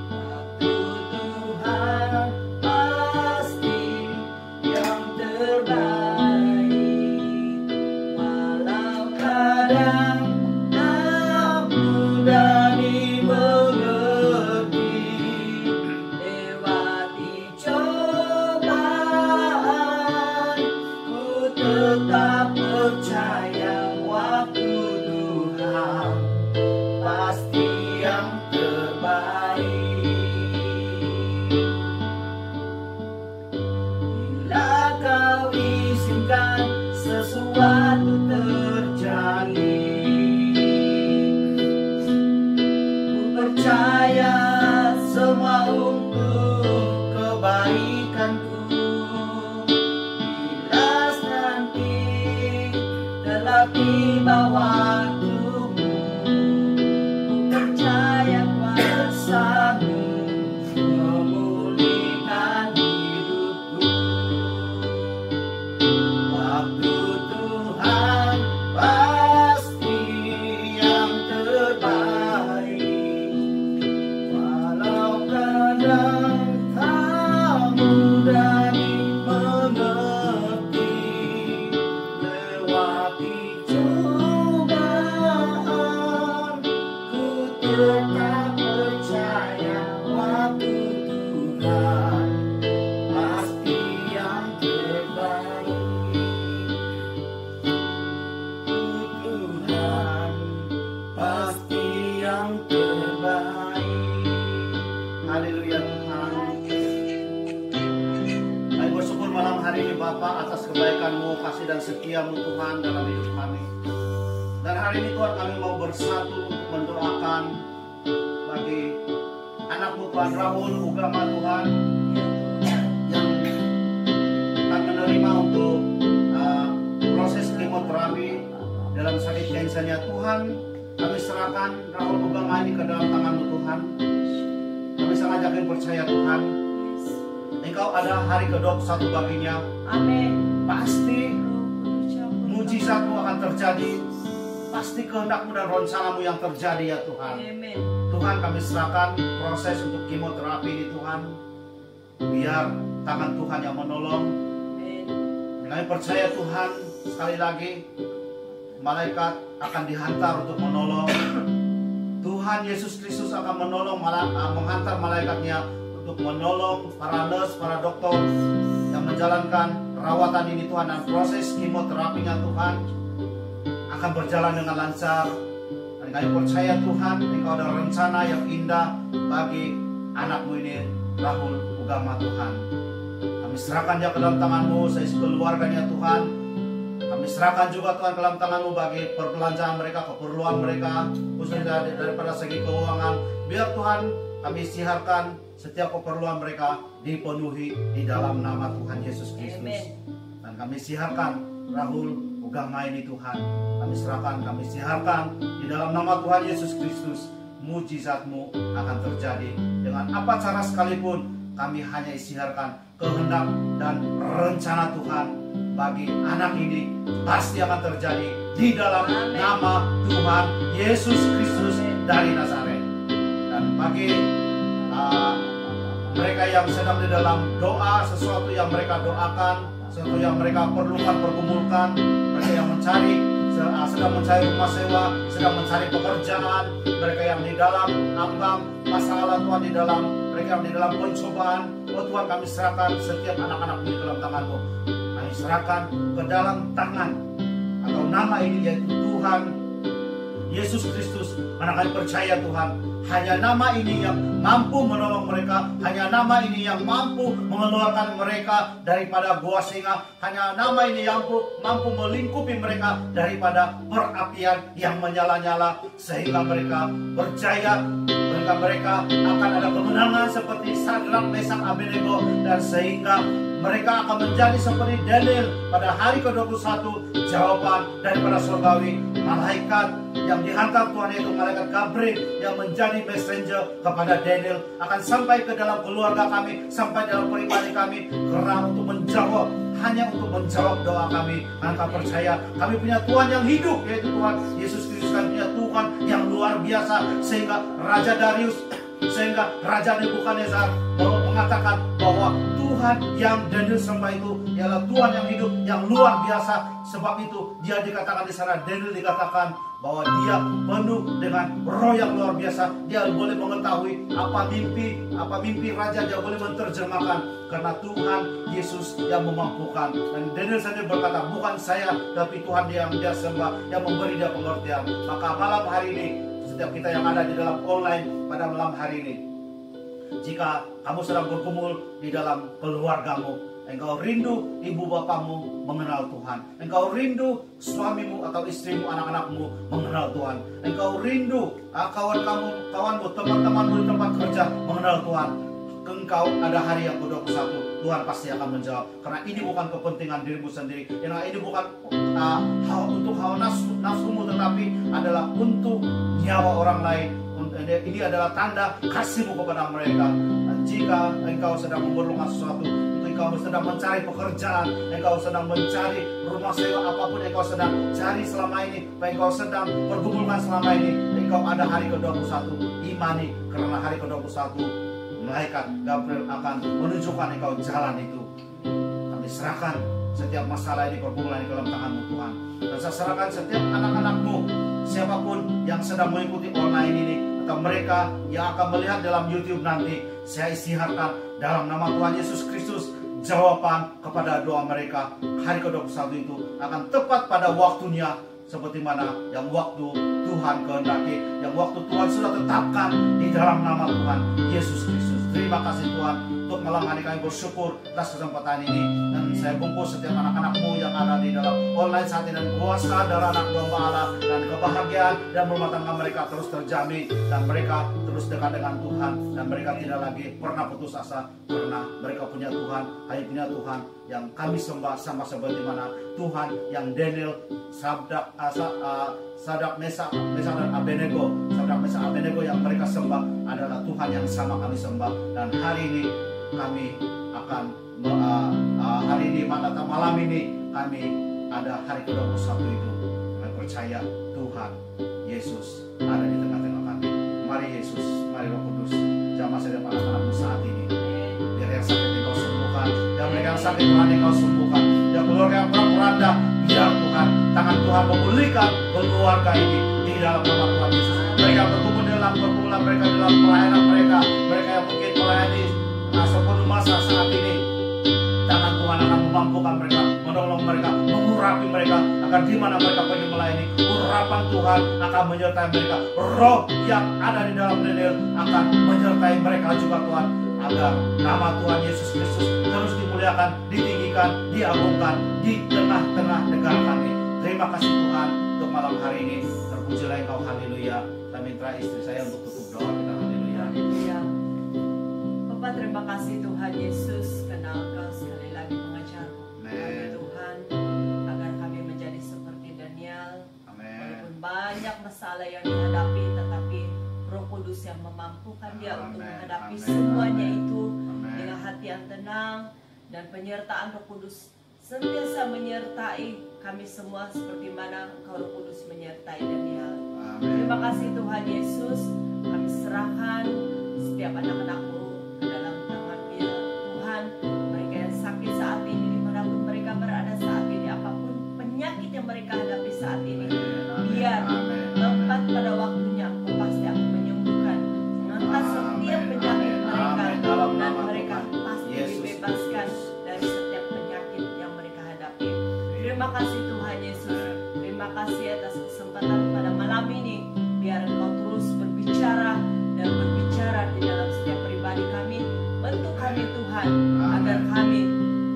Waktu Tuhan pasti yang terbaik, walau kadang tak mudah dimengerti. Lewati cobaan, ku tetap percaya waktu Tuhan pasti yang terbaik. Bila Kau izinkan sesuatu terjadi, ku percaya semua untuk kebaikanku. Bila nanti telah tiba waktumu, ku percaya kuasa-Mu memulihkan hidupku. Waktu Tuhan pasti yang terbaik, walau kadang tak mudah dimengerti. Lewati cobaan, ku tetap percaya waktu Tuhan pasti yang terbaik. Tuhan pasti yang terbaik. Haleluya Tuhan. Kami bersyukur malam hari ini Bapa atas kebaikan-Mu, kasih dan setia-Mu Tuhan dalam hidup kami. Dan hari ini Tuhan, kami mau bersatu untuk mendoakan bagi anak-Mu Tuhan, Rahul Ugama Tuhan, yang akan menerima untuk proses kemoterapi dalam sakit kansernya. Tuhan, kami serahkan Rahul Ugama ini ke dalam tangan-Mu Tuhan. Kami sangat yakin percaya Tuhan, Engkau ada hari ke-21 baginya. Amin. Pasti mujizat-Mu akan terjadi. Pasti kehendak-Mu dan rencana-Mu yang terjadi ya Tuhan. Amin. Tuhan, kami serahkan proses untuk kemoterapi ini Tuhan. Biar tangan Tuhan yang menolong. Amin. Kami percaya Tuhan, sekali lagi malaikat akan dihantar untuk menolong. Tuhan Yesus Kristus akan menolong, menghantar malaikatnya untuk menolong para nurse, para dokter yang menjalankan perawatan ini Tuhan, dan proses kemoterapinya Tuhan akan berjalan dengan lancar. Dan kami percaya Tuhan, Engkau ada rencana yang indah bagi anak-Mu ini, Rahul Ugama Tuhan. Kami serahkan dia ke dalam tangan-Mu, seisi keluarganya Tuhan. Kami serahkan juga Tuhan ke dalam tangan-Mu bagi perbelanjaan mereka, keperluan mereka, khususnya daripada segi keuangan. Biar Tuhan kami isytiharkan setiap keperluan mereka dipenuhi di dalam nama Tuhan Yesus Kristus. Dan kami isytiharkan Rahul Ugama ini Tuhan. Kami serahkan, kami isytiharkan di dalam nama Tuhan Yesus Kristus. Mujizat-Mu akan terjadi dengan apa cara sekalipun. Kami hanya isytiharkan kehendak dan rencana Tuhan bagi anak ini pasti akan terjadi di dalam nama Tuhan Yesus Kristus dari Nazaret. Dan bagi mereka yang sedang di dalam doa, sesuatu yang mereka doakan, sesuatu yang mereka perlukan, pergumulkan, mereka yang sedang mencari rumah sewa, sedang mencari pekerjaan, mereka yang di dalam ambang masalah Tuhan, mereka yang di dalam pencobaan. Oh Tuhan, kami serahkan setiap anak-anak di dalam tangan-Mu. Kami serahkan ke dalam tangan atau nama ini, yaitu Tuhan Yesus Kristus. Karena kami percaya Tuhan, hanya nama ini yang mampu menolong mereka, hanya nama ini yang mampu mengeluarkan mereka daripada gua singa, hanya nama ini yang mampu melingkupi mereka daripada perapian yang menyala-nyala, sehingga mereka berjaya, mereka akan ada kemenangan seperti Sadrak, Mesak, Abednego, dan sehingga mereka akan menjadi seperti Daniel pada hari ke-21. Jawaban daripada surgawi, malaikat yang dihantar Tuhan, yaitu malaikat Gabriel yang menjadi messenger kepada Daniel, akan sampai ke dalam keluarga kami, sampai dalam pribadi kami, karena untuk menjawab, hanya untuk menjawab doa kami. Karena kami percaya kami punya Tuhan yang hidup, yaitu Tuhan Yesus Kristus. Kami punya Tuhan yang luar biasa, sehingga Raja Darius, sehingga Raja Nebukadnezar mengatakan bahwa Tuhan yang Daniel sembah itu ialah Tuhan yang hidup, yang luar biasa. Sebab itu dia dikatakan di sana, Daniel dikatakan bahwa dia penuh dengan roh yang luar biasa. Dia boleh mengetahui apa mimpi raja, dia boleh menerjemahkan, karena Tuhan Yesus yang memampukan. Dan Daniel sendiri berkata, bukan saya, tapi Tuhan yang dia sembah, yang memberi dia pengertian. Maka malam hari ini, setiap kita yang ada di dalam online pada malam hari ini, jika kamu sedang bergumul di dalam keluargamu, engkau rindu ibu bapamu mengenal Tuhan, engkau rindu suamimu atau istrimu, anak-anakmu mengenal Tuhan, engkau rindu kawanmu, teman-temanmu di tempat kerja mengenal Tuhan, engkau ada hari yang ke-21, Tuhan pasti akan menjawab. Karena ini bukan kepentingan dirimu sendiri, ini bukan untuk hawa nafsumu, tetapi adalah untuk nyawa orang lain. Ini adalah tanda kasihmu kepada mereka. Dan jika engkau sedang memerlukan sesuatu, engkau sedang mencari pekerjaan, engkau sedang mencari rumah sewa, apapun engkau sedang cari selama ini, engkau sedang pergumulkan selama ini, engkau ada hari ke-21, imani, karena hari ke-21 malaikat Gabriel akan menunjukkan engkau jalan itu. Kami serahkan setiap masalah ini, pergumulan di dalam tangan-Mu Tuhan. Dan saya serahkan setiap anak-anak-Mu, siapapun yang sedang mengikuti online ini, atau mereka yang akan melihat dalam YouTube nanti, saya isytiharkan dalam nama Tuhan Yesus Kristus, jawaban kepada doa mereka hari ke-21 itu akan tepat pada waktunya, seperti mana yang waktu Tuhan kehendaki, yang waktu Tuhan sudah tetapkan di dalam nama Tuhan Yesus Kristus. Terima kasih Tuhan, untuk malam hari kami bersyukur atas kesempatan ini. Dan saya bungkus setiap anak-anak-Mu yang ada di dalam online saat ini, dan kuasa darah anak domba Allah, dan kebahagiaan dan rumah tangga mereka terus terjamin, dan mereka terus dekat dengan Tuhan, dan mereka tidak lagi pernah putus asa, karena mereka punya Tuhan, hanya punya Tuhan yang kami sembah, sama seperti mana Tuhan yang Daniel, Sadrak, Mesak, dan Abednego yang mereka sembah adalah Tuhan yang sama kami sembah. Dan hari ini kami akan malam ini kami ada hari ke-21 itu. Kami percaya Tuhan Yesus ada di tengah-tengah kami. Mari Yesus, mari Roh Kudus, jamah setiap anak-anak-Mu saat ini. Biar yang sakit Engkau sembuhkan, yang mereka yang sakit Tuhan Engkau sembuhkan, yang keluarga yang kurang-kuranda, biar Tuhan, tangan Tuhan memulihkan keluarga ini di dalam nama Tuhan Yesus. Mereka berkumpul dalam pergumulan mereka, dalam pelayanan mereka yang mungkin melayani sepenuh masa saat ini. Tangan Tuhan akan memampukan mereka, menolong mereka, mengurapi mereka, agar di mana mereka pergi melayani, urapan Tuhan akan menyertai mereka. Roh yang ada di dalam Daniel akan menyertai mereka juga Tuhan. agar nama Tuhan Yesus Kristus terus dimuliakan, ditinggikan, diagungkan di tengah-tengah negara kami. Terima kasih Tuhan untuk malam hari ini. Terpujilah Engkau, haleluya. Kami minta istri saya untuk tutup doa kita, haleluya. Haleluya. Bapak, terima kasih Tuhan Yesus karena Engkau sekali lagi mengajar kami Tuhan agar kami menjadi seperti Daniel. Walaupun banyak masalah yang dihadapi, tetapi Roh Kudus yang memampukan dia untuk menghadapi semuanya itu dengan hati yang tenang, dan penyertaan Roh Kudus senantiasa menyertai kami semua seperti mana Engkau Roh Kudus menyertai Daniel. Terima kasih Tuhan Yesus. Kami serahkan setiap anak-anak-Mu ke dalam tangan-Mu Tuhan. Mereka yang sakit saat ini, dimanapun mereka berada saat ini, apapun penyakit yang mereka hadapi saat ini, biar tepat pada waktunya Engkau pasti akan menyembuhkan, mengangkat setiap penyakit mereka, dan mereka pasti dibebaskan dari setiap penyakit yang mereka hadapi. Terima kasih Tuhan Yesus. Terima kasih atas kesempatan pada malam ini. Biar Engkau terus berbicara dan berbicara di dalam setiap pribadi kami. Bentuk kami Tuhan, agar kami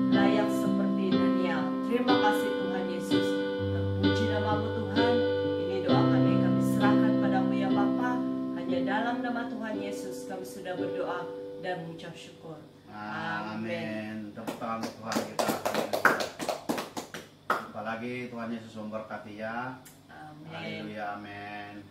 layak seperti Daniel. Terima kasih Tuhan Yesus. Terpuji nama-Mu Tuhan. Ini doa kami serahkan padamu ya Bapa. Hanya dalam nama Tuhan Yesus kami sudah berdoa dan mengucap syukur. Amin. Tepuk tangan untuk Tuhan kita. Apalagi Tuhan Yesus memberkati ya. Amin. Haleluya, amin.